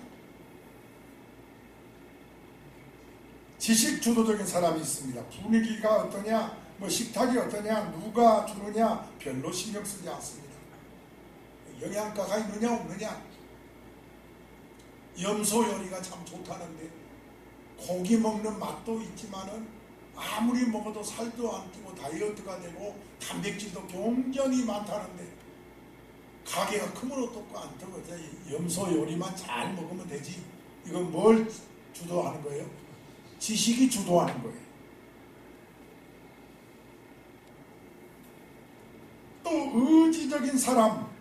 지식 주도적인 사람이 있습니다. 분위기가 어떠냐, 뭐 식탁이 어떠냐, 누가 주느냐 별로 신경 쓰지 않습니다. 영양가가 있느냐 없느냐. 염소 요리가 참 좋다는데 고기 먹는 맛도 있지만은 아무리 먹어도 살도 안 찌고 다이어트가 되고 단백질도 굉장히 많다는데 가게가 크면 어떻고 안 되고 염소 요리만 잘 먹으면 되지. 이건 뭘 주도하는 거예요? 지식이 주도하는 거예요. 또 의지적인 사람,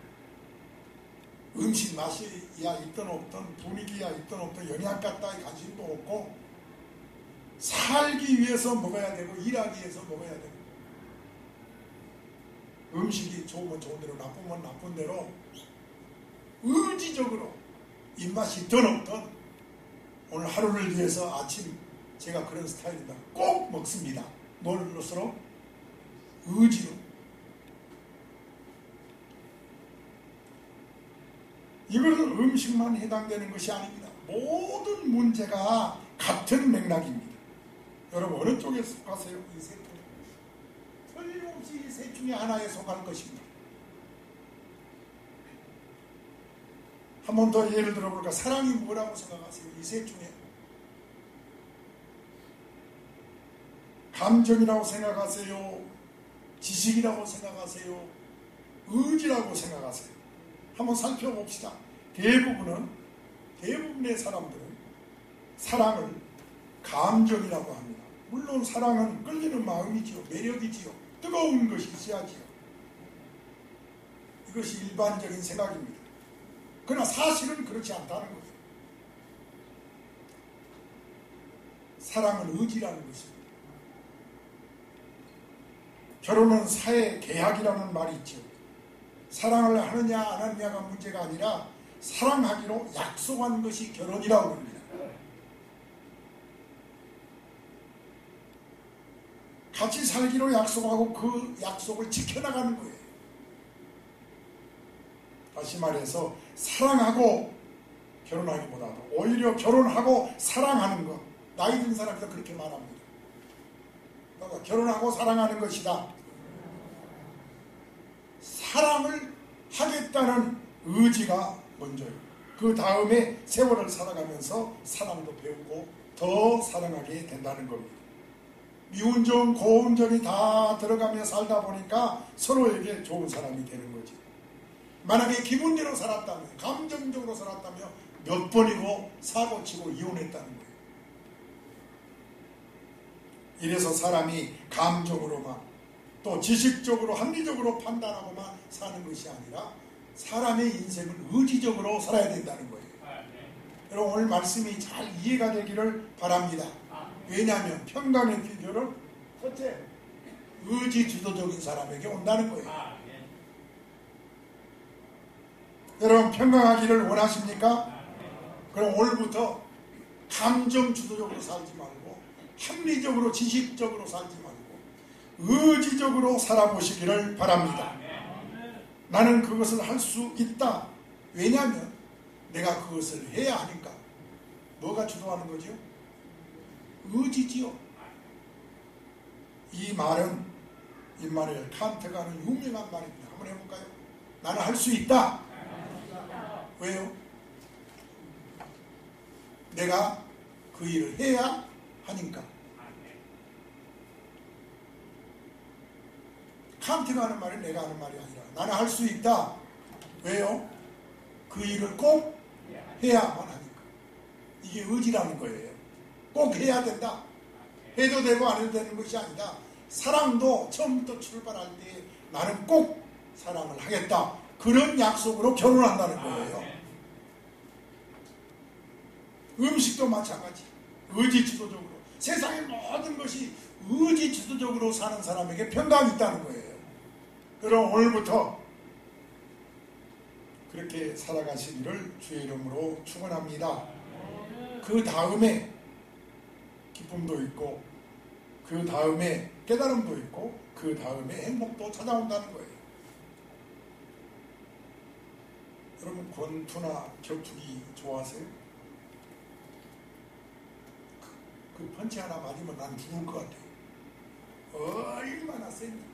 음식 맛이야 있든 없든 분위기야 있든 없든 영양가 따위 관심도 없고 살기 위해서 먹어야 되고 일하기 위해서 먹어야 되고, 음식이 좋으면 좋은 대로 나쁘면 나쁜 대로 의지적으로 입맛이 있든 없든 오늘 하루를 위해서 아침 제가 그런 스타일이다 꼭 먹습니다. 뭘로서로? 의지로. 이것은 음식만 해당되는 것이 아닙니다. 모든 문제가 같은 맥락입니다. 여러분 어느 쪽에 속하세요? 이 셋 중에 틀림없이 이 셋 중에 하나에 속할 것입니다. 한 번 더 예를 들어볼까? 사랑이 뭐라고 생각하세요? 이 셋 중에 감정이라고 생각하세요? 지식이라고 생각하세요? 의지라고 생각하세요? 한번 살펴봅시다. 대부분의 사람들은 사랑을 감정이라고 합니다. 물론 사랑은 끌리는 마음이지요. 매력이지요. 뜨거운 것이 있어야지요. 이것이 일반적인 생각입니다. 그러나 사실은 그렇지 않다는 거죠. 사랑은 의지라는 것입니다. 결혼은 사회 계약이라는 말이 있죠. 사랑을 하느냐 안 하느냐가 문제가 아니라 사랑하기로 약속한 것이 결혼이라고 합니다. 같이 살기로 약속하고 그 약속을 지켜나가는 거예요. 다시 말해서 사랑하고 결혼하기보다도 오히려 결혼하고 사랑하는 것, 나이 든 사람도 그렇게 말합니다. 결혼하고 사랑하는 것이다. 사랑을 하겠다는 의지가 먼저요. 그 다음에 세월을 살아가면서 사랑도 배우고 더 사랑하게 된다는 겁니다. 미운 점, 고운 점이 다 들어가며 살다 보니까 서로에게 좋은 사람이 되는 거지. 만약에 기분대로 살았다면, 감정적으로 살았다면 몇 번이고 사고치고 이혼했다는 거예요. 이래서 사람이 감정으로만 또 지식적으로 합리적으로 판단하고만 사는 것이 아니라 사람의 인생은 의지적으로 살아야 된다는 거예요. 여러분 오늘 말씀이 잘 이해가 되기를 바랍니다. 왜냐하면 평강의 비결은 첫째, 의지 주도적인 사람에게 온다는 거예요. 여러분 평강하기를 원하십니까? 그럼 오늘부터 감정 주도적으로 살지 말고 합리적으로 지식적으로 살지 말고 의지적으로 살아보시기를 바랍니다. 나는 그것을 할 수 있다. 왜냐하면 내가 그것을 해야 하니까. 뭐가 주도하는 거죠? 의지지요. 이 말은 임마누엘 칸트가 하는 유명한 말입니다. 한번 해볼까요? 나는 할 수 있다. 왜요? 내가 그 일을 해야 하니까. 칸트가 하는 말이 내가 하는 말이 아니라 나는 할 수 있다. 왜요? 그 일을 꼭 해야만 하니까. 이게 의지라는 거예요. 꼭 해야 된다. 해도 되고 안 해도 되는 것이 아니라 사랑도 처음부터 출발할 때 나는 꼭 사랑을 하겠다. 그런 약속으로 결혼한다는 거예요. 음식도 마찬가지. 의지 주도적으로. 세상의 모든 것이 의지 주도적으로 사는 사람에게 평강이 있다는 거예요. 그럼 오늘부터 그렇게 살아가시기를 주의 이름으로 축원합니다. 그 다음에 기쁨도 있고 그 다음에 깨달음도 있고 그 다음에 행복도 찾아온다는 거예요. 여러분 권투나 격투기 좋아하세요? 그 펀치 하나 맞으면 난 죽을 것 같아요. 얼마나 셉니다.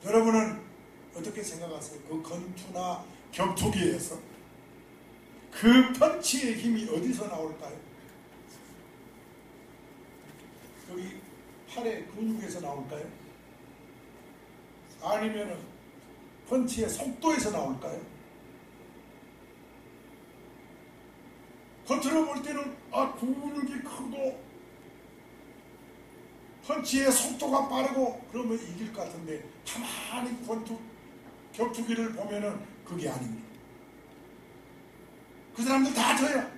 여러분은 어떻게 생각하세요? 그 권투나 격투기에서 그 펀치의 힘이 어디서 나올까요? 여기 팔의 근육에서 나올까요? 아니면은 펀치의 속도에서 나올까요? 겉으로 볼 때는 근육이 크고 펀치의 속도가 빠르고 그러면 이길 것 같은데 가만히 격투기를 보면은 그게 아닙니다. 그 사람들 다 져요.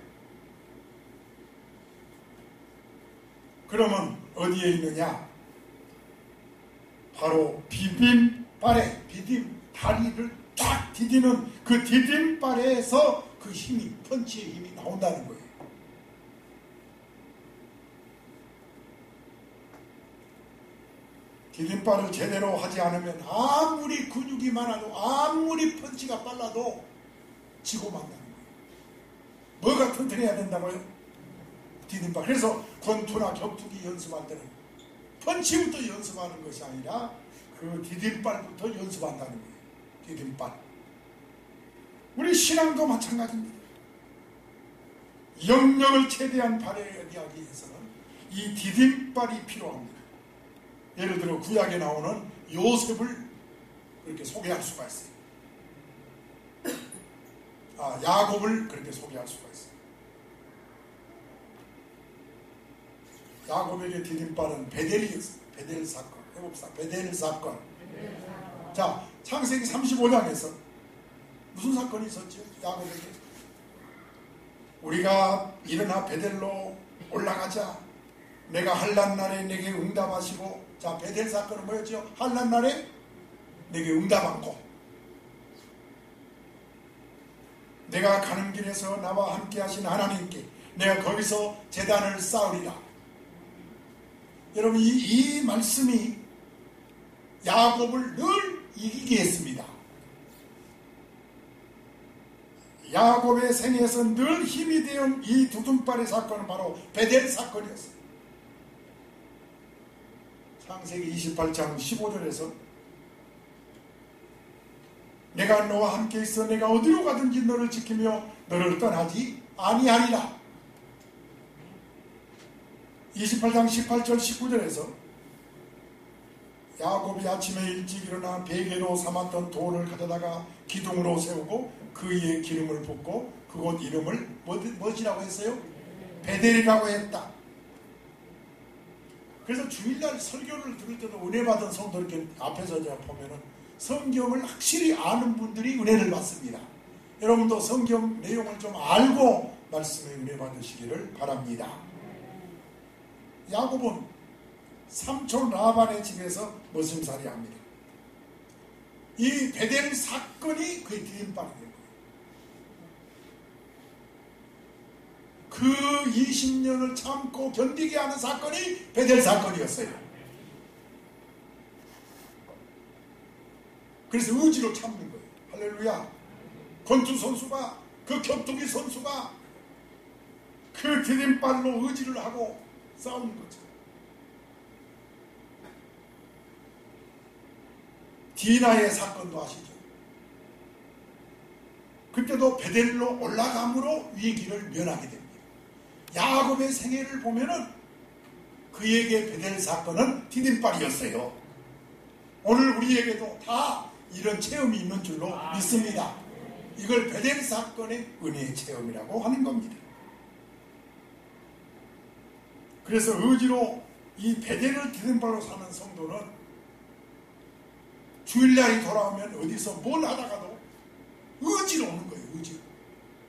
그러면 어디에 있느냐? 바로 디딤발에 다리를 딱 디디는 그 디딤발에서 그 힘이 펀치의 힘이 나온다는 거예요. 디딤발을 제대로 하지 않으면 아무리 근육이 많아도 아무리 펀치가 빨라도 지고 만다는 거예요. 뭐가 튼튼해야 된다고요? 디딤발. 그래서 권투나 격투기 연습할 때는 펀치부터 연습하는 것이 아니라 그 디딤발부터 연습한다는 거예요. 디딤발. 우리 신앙도 마찬가지입니다. 영역을 최대한 발휘하기 위해서는 이 디딤발이 필요합니다. 예를 들어 구약에 나오는 요셉을 그렇게 소개할 수가 있어요. 야곱을 그렇게 소개할 수가 있어요. 야곱에게 디딤발은 베델이었어요. 베델 사건. 해봅시다. 베델 사건. 자, 창세기 35장에서 무슨 사건이 있었죠? 야곱에게. 우리가 일어나 베델로 올라가자. 내가 환난 날에 내게 응답하시고. 자, 베델 사건은 뭐였죠? 환난 날에 내게 응답하고. 내가 가는 길에서 나와 함께 하신 하나님께 내가 거기서 제단을 쌓으리라. 여러분 이 말씀이 야곱을 늘 이기게 했습니다. 야곱의 생애에서 늘 힘이 되온 이 두둔발의 사건은 바로 베델 사건이었어요. 창세기 28장 15절에서 내가 너와 함께 있어 내가 어디로 가든지 너를 지키며 너를 떠나지 아니하리라. 28장 18절 19절에서 야곱이 아침에 일찍 일어나 베개로 삼았던 돌을 가져다가 기둥으로 세우고 그 위에 기름을 붓고 그곳 이름을 뭐지라고 했어요? 베델이라고 했다. 그래서 주일날 설교를 들을 때도 은혜 받은 성도 이렇게 앞에서 제가 보면은 성경을 확실히 아는 분들이 은혜를 받습니다. 여러분도 성경 내용을 좀 알고 말씀에 은혜 받으시기를 바랍니다. 야곱은 삼촌 라반의 집에서 머슴살이 합니다. 이 베델 사건이 그의 디딤발이 된 거예요. 그 20년을 참고 견디게 하는 사건이 베델 사건이었어요. 그래서 의지로 참는 거예요. 할렐루야. 권투 선수가 그 격투기 선수가 그 디딤발로 의지를 하고 싸우는 거죠. 디나의 사건도 아시죠? 그때도 베델로 올라감으로 위기를 면하게 됩니다. 야곱의 생애를 보면은 그에게 베델 사건은 디딤발이었어요. 오늘 우리에게도 다 이런 체험이 있는 줄로 믿습니다. 이걸 베델 사건의 은혜의 체험이라고 하는 겁니다. 그래서 의지로 이 베델을 디딤발로 사는 성도는 주일날이 돌아오면 어디서 뭘 하다가도 의지로 오는 거예요. 의지로.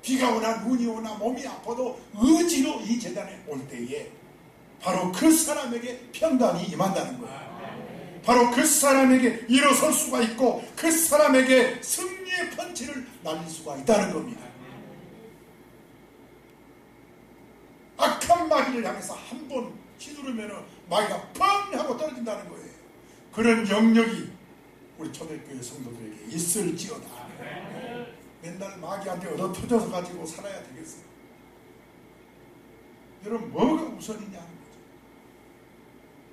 비가 오나 눈이 오나 몸이 아파도 의지로 이 재단에 올 때에 바로 그 사람에게 평강이 임한다는 거예요. 바로 그 사람에게 일어설 수가 있고 그 사람에게 승리의 펀치를 날릴 수가 있다는 겁니다. 악한 마귀를 향해서 한 번 휘두르면 마귀가 펑 하고 떨어진다는 거예요. 그런 영역이 우리 초대교회 성도들에게 있을지어다. 맨날 마귀한테 얻어 터져서 가지고 살아야 되겠어요. 여러분, 뭐가 우선이냐 하는 거죠.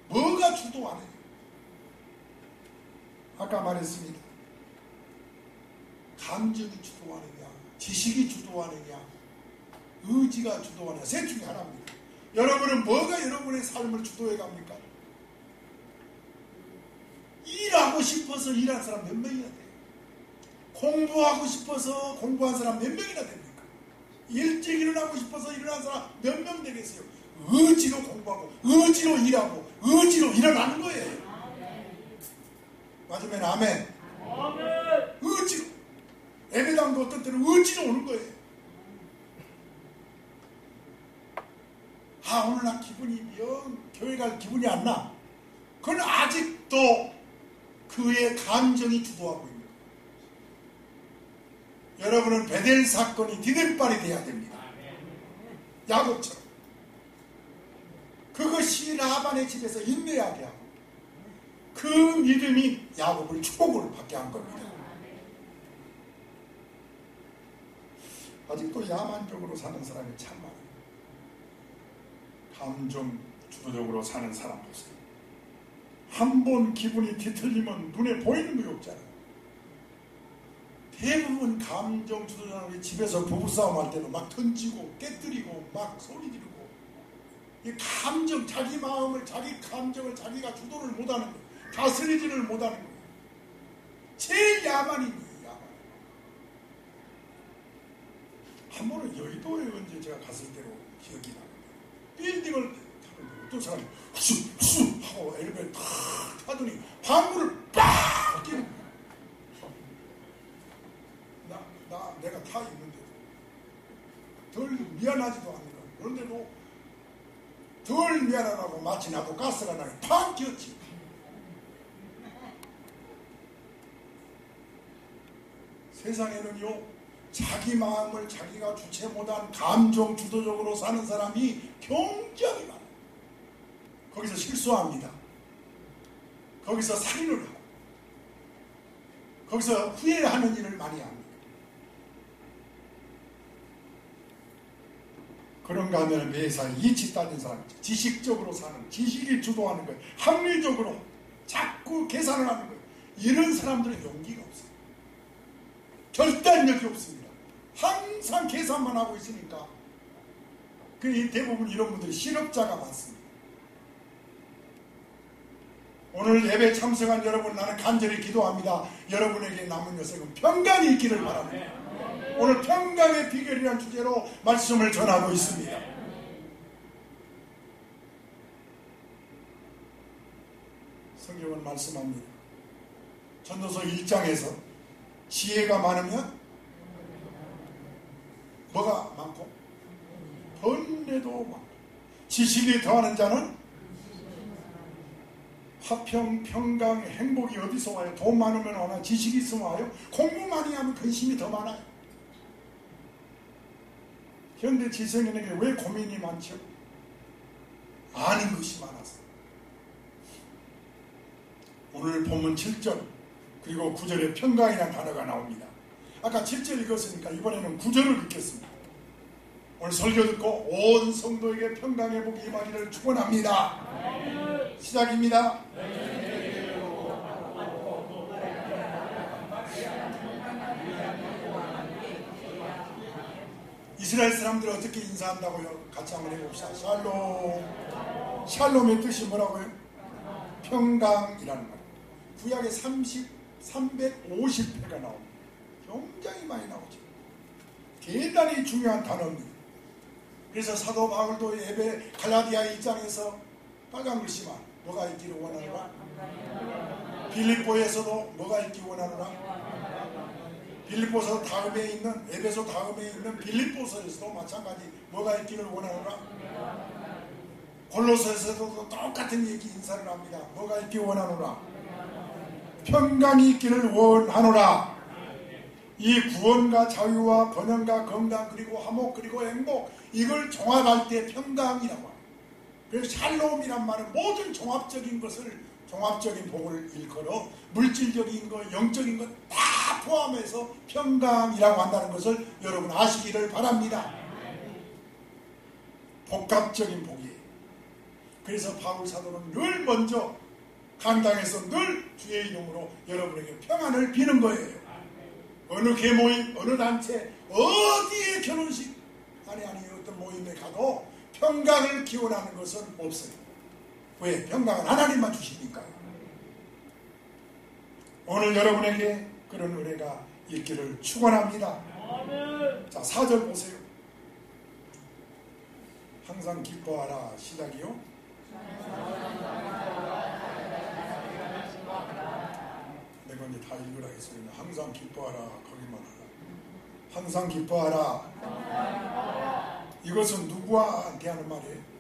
뭐가 주도하느냐. 아까 말했습니다. 감정이 주도하느냐, 지식이 주도하느냐, 의지가 주도하느냐, 셋 중에 하나입니다. 여러분은 뭐가 여러분의 삶을 주도해 갑니까? 일하고 싶어서 일한 사람 몇 명이나 돼요? 공부하고 싶어서 공부한 사람 몇 명이나 됩니까? 일찍 일어나고 싶어서 일어난 사람 몇 명 되겠어요? 의지로 공부하고 의지로 일하고 의지로 일어나는 거예요. 맞으면 아멘. 의지로. 예배당도 어떤 때는 의지로 오는 거예요. 아, 오늘 나 기분이 교회 갈 기분이 안 나. 그건 아직도 그의 감정이 주도하고 있는 거예요. 여러분은 베델 사건이 디딤발이 돼야 됩니다. 야곱처럼. 그것이 라반의 집에서 인내하게 하고 그 믿음이 야곱을 축복을 받게 한 겁니다. 아직도 야만적으로 사는 사람이 참 많아요. 감정 주도적으로 사는 사람 보세요. 한 번 기분이 뒤틀리면 눈에 보이는 게 없잖아요. 대부분 감정 주도적으로 집에서 부부싸움 할 때도 막 던지고 깨뜨리고 막 소리 지르고 이 감정, 자기 마음을, 자기 감정을 자기가 주도를 못하는 거예요. 다스리지를 못하는 거예요. 제일 야만인 거예요. 야만. 한 번은 여의도에 언제 제가 갔을 때로 기억이 나요. 빌딩을 타는데 어떤 사람이 쑥쑥 하고 엘리베이터 탁 타더니 방구를 빡 끼는 거예요. 내가 타 있는데도 덜 미안하지도 않는 거예요. 그런데도 덜 미안하다고 마치 나도 가스가 나게 팍 끼었지. 세상에는요, 자기 마음을 자기가 주체 못한 감정 주도적으로 사는 사람이 굉장히 많아요. 거기서 실수합니다. 거기서 살인을 하고 거기서 후회하는 일을 많이 합니다. 그런가 하면 매사 이치 따진 사람, 지식적으로 사는, 지식이 주도하는 거예요. 합리적으로 자꾸 계산을 하는 거예요. 이런 사람들은 용기가 없어요. 결단력이 없습니다. 항상 계산만 하고 있으니까 대부분 이런 분들이 실업자가 많습니다. 오늘 예배 참석한 여러분, 나는 간절히 기도합니다. 여러분에게 남은 여생은 평강이 있기를 바랍니다. 오늘 평강의 비결이라는 주제로 말씀을 전하고 있습니다. 성경은 말씀합니다. 전도서 1장에서 지혜가 많으면 뭐가 많고? 번뇌도 많고. 지식이 더하는 자는 화평, 평강, 행복이 어디서 와요? 돈 많으면 오나? 지식이 있으면 와요? 공부 많이 하면 근심이 더 많아요. 현대 지성인에게 왜 고민이 많죠? 아는 것이 많아서. 오늘 본문 7절 그리고 9절에 평강이라는 단어가 나옵니다. 아까 7절 읽었으니까 이번에는 9절을 읽겠습니다. 오늘 설교 듣고 온 성도에게 평강의 복이 임하기를 축원합니다. 시작입니다. 이스라엘 사람들 어떻게 인사한다고요? 같이 한번 해봅시다. 샬롬. 샬롬의 뜻이 뭐라고요? 평강이라는 말. 구약에 350회가 나옵니다. 굉장히 많이 나오죠. 대단히 중요한 단어입니다. 그래서 사도 바울도 예배 갈라디아 1장에서 빨간 글씨만 뭐가 있기를 원하노라? 빌립보에서도 뭐가 있기 원하노라? 빌립보서 다음에 있는 에베소 다음에 있는 빌립보서에서도 마찬가지 뭐가 있기를 원하노라? 골로새에서도 똑같은 얘기 인사를 합니다. 뭐가 있기 원하노라? 평강이 있기를 원하노라. 이 구원과 자유와 번영과 건강 그리고 화목 그리고 행복 이걸 종합할 때 평강이라고 합니다. 그래서 샬롬이란 말은 모든 종합적인 것을 종합적인 복을 일컬어 물질적인 것, 영적인 것 다 포함해서 평강이라고 한다는 것을 여러분 아시기를 바랍니다. 복합적인 복이에요. 그래서 바울 사도는 늘 먼저 강당에서 늘 주의 이름으로 여러분에게 평안을 비는 거예요. 어느 계모임, 어느 단체, 어디에 결혼식 아니 어떤 모임에 가도 평강을 기원하는 것은 없어요. 왜? 평강은 하나님만 주시니까요. 오늘 여러분에게 그런 은혜가 있기를 축원합니다. 자, 4절 보세요. 항상 기뻐하라. 시작이요. 내가 이제 다 읽으라 했으니 항상 기뻐하라. 거기만 하라. 항상 기뻐하라. 이것은 누구한테 하는 말이에요?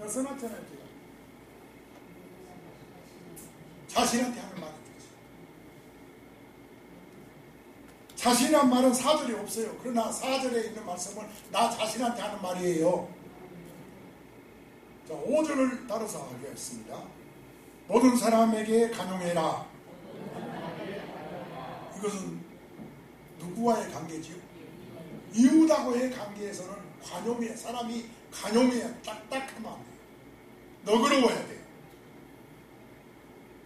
써놨잖아요. 제가. 자신한테 하는 말이죠. 자신이란 말은 4절에 없어요. 그러나 4절에 있는 말씀은 나 자신한테 하는 말이에요. 자, 5절을 따라서 하겠습니다. 모든 사람에게 간용해라. 이것은 누구와의 관계지요? 이웃하고의 관계에서는 관용해. 사람이 관용해야 딱딱하면 안 돼요. 너그러워야 돼요.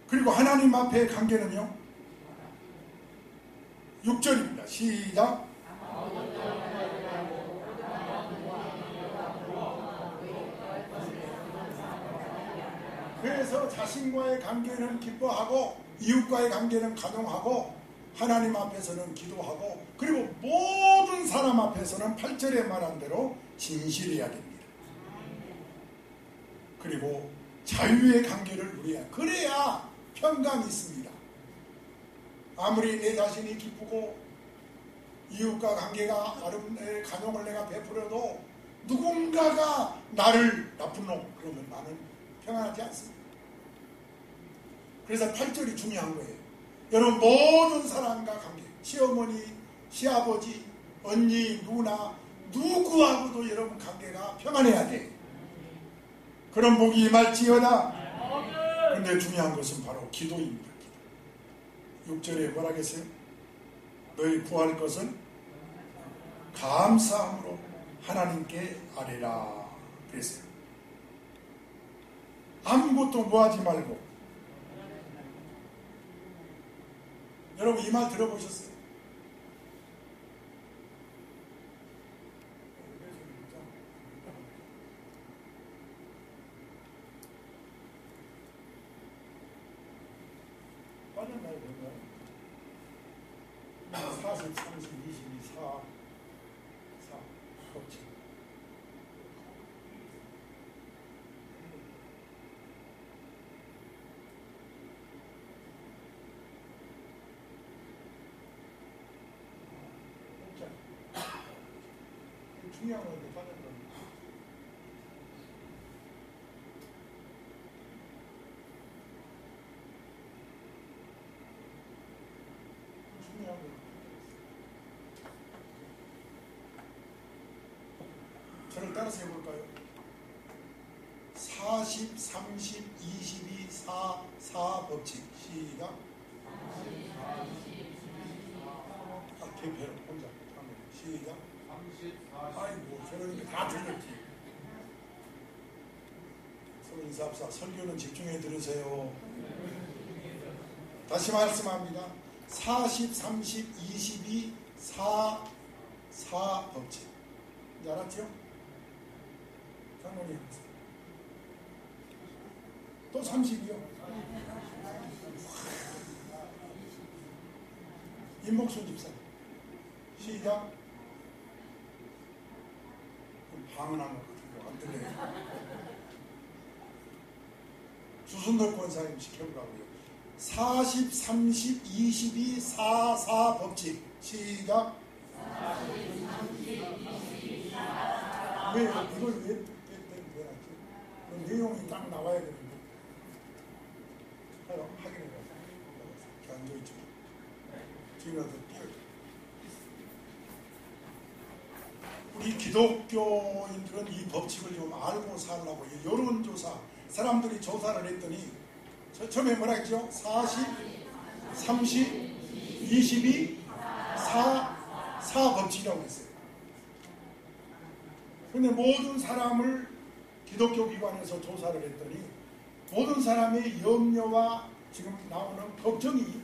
그리고 하나님 앞의 관계는요. 6절입니다. 시작. 그래서 자신과의 관계는 기뻐하고 이웃과의 관계는 간용하고 하나님 앞에서는 기도하고 그리고 모든 사람 앞에서는 8절에 말한 대로 진실해야 됩니다. 그리고 자유의 관계를 누려야 그래야 평강이 있습니다. 아무리 내 자신이 기쁘고 이웃과 관계가 간용을 내가 베풀어도 누군가가 나를 나쁜 놈 그러면 나는 평안하지 않습니다. 그래서 8절이 중요한 거예요. 여러분 모든 사람과 관계 시어머니, 시아버지, 언니, 누나 누구하고도 여러분 관계가 평안해야 돼. 그런 복이 임할지어다. 그런데 중요한 것은 바로 기도입니다. 6절에 뭐라 하겠어요? 너희 구할 것은 감사함으로 하나님께 아뢰라 그랬어요. 아무것도 뭐하지 말고. 여러분 이 말 들어보셨어요? 빠졌나요? 40, 30, 22, 4 그렇지. 중요한 건데 빠진 겁니다. 중요한 거. 저를 따라서 해볼까요? 40, 30, 22, 4 법칙. 시작. 개별 혼자. 시작. 아이고, 저러니까 다 들렸지. 서로 인사합시다. 설교는 집중해 들으세요. 다시 말씀합니다. 40, 30, 22, 4 사법칙. 이제 알았죠? 장모님. 또 30이요. 임목순 집사. 시작. 방언한 것 같은데 안 들려요. 주순덕 권사님 시켜보라고요. 40, 30, 22, 4, 4 법칙. 시작. 40, 30, 22, 4, 4. 왜 이걸 왜 해놨지? 그 내용이 딱 나와야 되는데. 확인해봐요. 이렇게 앉아있죠. 지금이라도 뛰어요. 우리 기독교인들은 이 법칙을 좀 알고 살라고 여론조사, 사람들이 조사를 했더니 처음에 뭐라 했죠? 40, 30, 22, 4 법칙이라고 했어요. 그런데 모든 사람을 기독교 기관에서 조사를 했더니 모든 사람의 염려와 지금 나오는 걱정이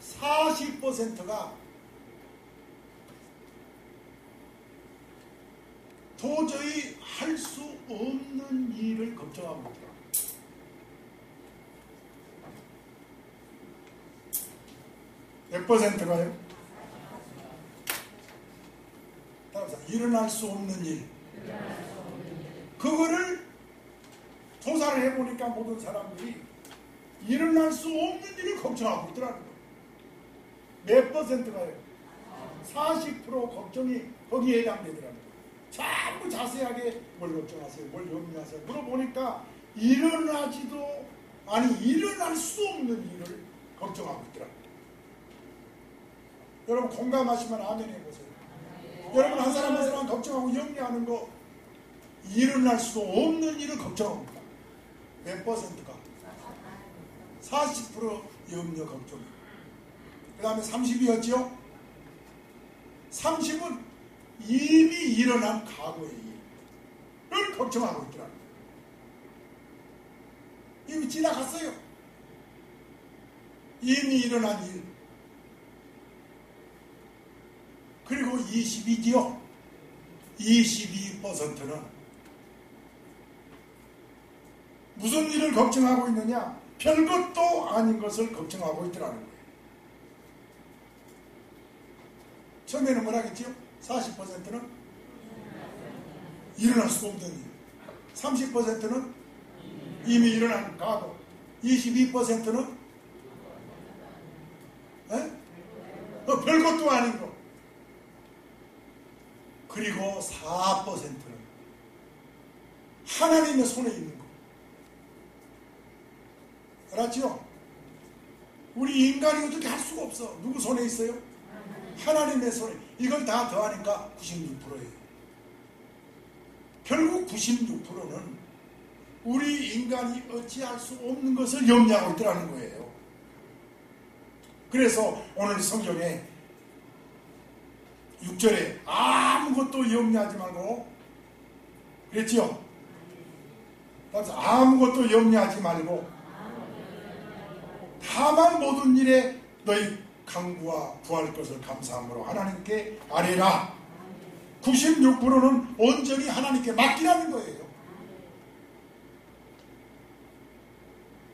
40%가 도저히 할 수 없는 일을 걱정하고 있더라. 몇 퍼센트가요? 따라서 일어날 수 없는 일. 그거를 조사를 해보니까 모든 사람들이 일어날 수 없는 일을 걱정하고 있더라고요. 몇 퍼센트가요? 40% 걱정이 거기에 해당되더라고요. 전부 자세하게 뭘 걱정하세요? 뭘 염려하세요? 물어보니까 일어날 수 없는 일을 걱정하고 있더라고요. 여러분 공감하시면 아멘 해보세요. 여러분 한 사람 한 사람 걱정하고 염려하는 거 일어날 수 없는 일을 걱정합니다. 몇 퍼센트가? 40% 염려 걱정. 그 다음에 30이었죠? 30은 이미 일어난 과거의 일을 걱정하고 있더라고요. 이미 지나갔어요. 이미 일어난 일. 그리고 22지요. 22%는 무슨 일을 걱정하고 있느냐? 별것도 아닌 것을 걱정하고 있더라는 거예요. 처음에는 뭐라 했지요? 40%는 일어날 수 없는 일, 30%는 이미 일어난 과거, 22%는 별것도 아닌 것, 그리고 4%는 하나님의 손에 있는 것. 알았죠? 우리 인간이 어떻게 할 수가 없어. 누구 손에 있어요? 하나님의 손에. 이걸 다 더하니까 96%예요. 결국 96%는 우리 인간이 어찌할 수 없는 것을 염려하고 있더라는 거예요. 그래서 오늘 성경에 6절에 아무것도 염려하지 말고 그랬지요? 그래서 아무것도 염려하지 말고 다만 모든 일에 너희 강구와 구할 것을 감사함으로 하나님께 아뢰라. 96%는 온전히 하나님께 맡기라는 거예요.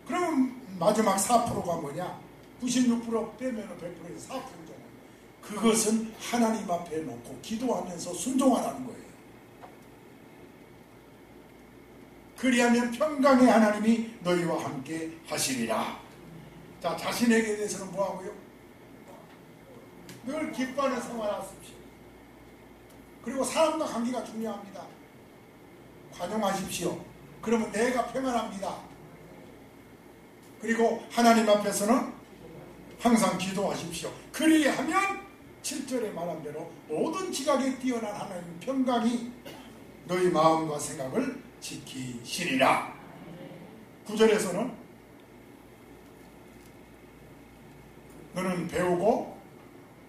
그러면 마지막 4%가 뭐냐? 96% 빼면 100%에서 4%잖아요. 그것은 하나님 앞에 놓고 기도하면서 순종하라는 거예요. 그리하면 평강의 하나님이 너희와 함께 하시리라. 자, 자신에게 대해서는 뭐하고요? 늘 기뻐하는 생활하십시오. 그리고 사람과 관계가 중요합니다. 관용하십시오. 그러면 내가 평안합니다. 그리고 하나님 앞에서는 항상 기도하십시오. 그리하면 7절에 말한 대로 모든 지각에 뛰어난 하나님 평강이 너희 마음과 생각을 지키시리라. 9절에서는 너는 배우고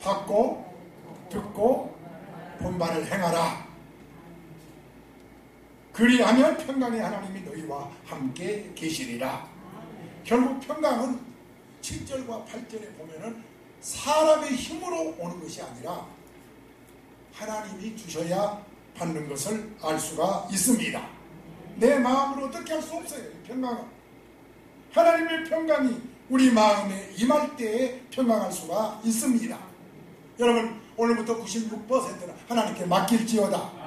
받고 듣고 본바를 행하라. 그리하면 평강의 하나님이 너희와 함께 계시리라. 결국 평강은 7절과 8절에 보면은 사람의 힘으로 오는 것이 아니라 하나님이 주셔야 받는 것을 알 수가 있습니다. 내 마음으로 어떻게 할 수 없어요. 평강은 하나님의 평강이 우리 마음에 임할 때에 평강할 수가 있습니다. 여러분 오늘부터 96%는 하나님께 맡길지어다.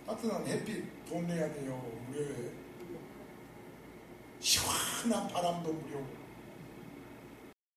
따뜻한 햇빛 돈 내야 돼요. 왜? 시원한 바람도 무료고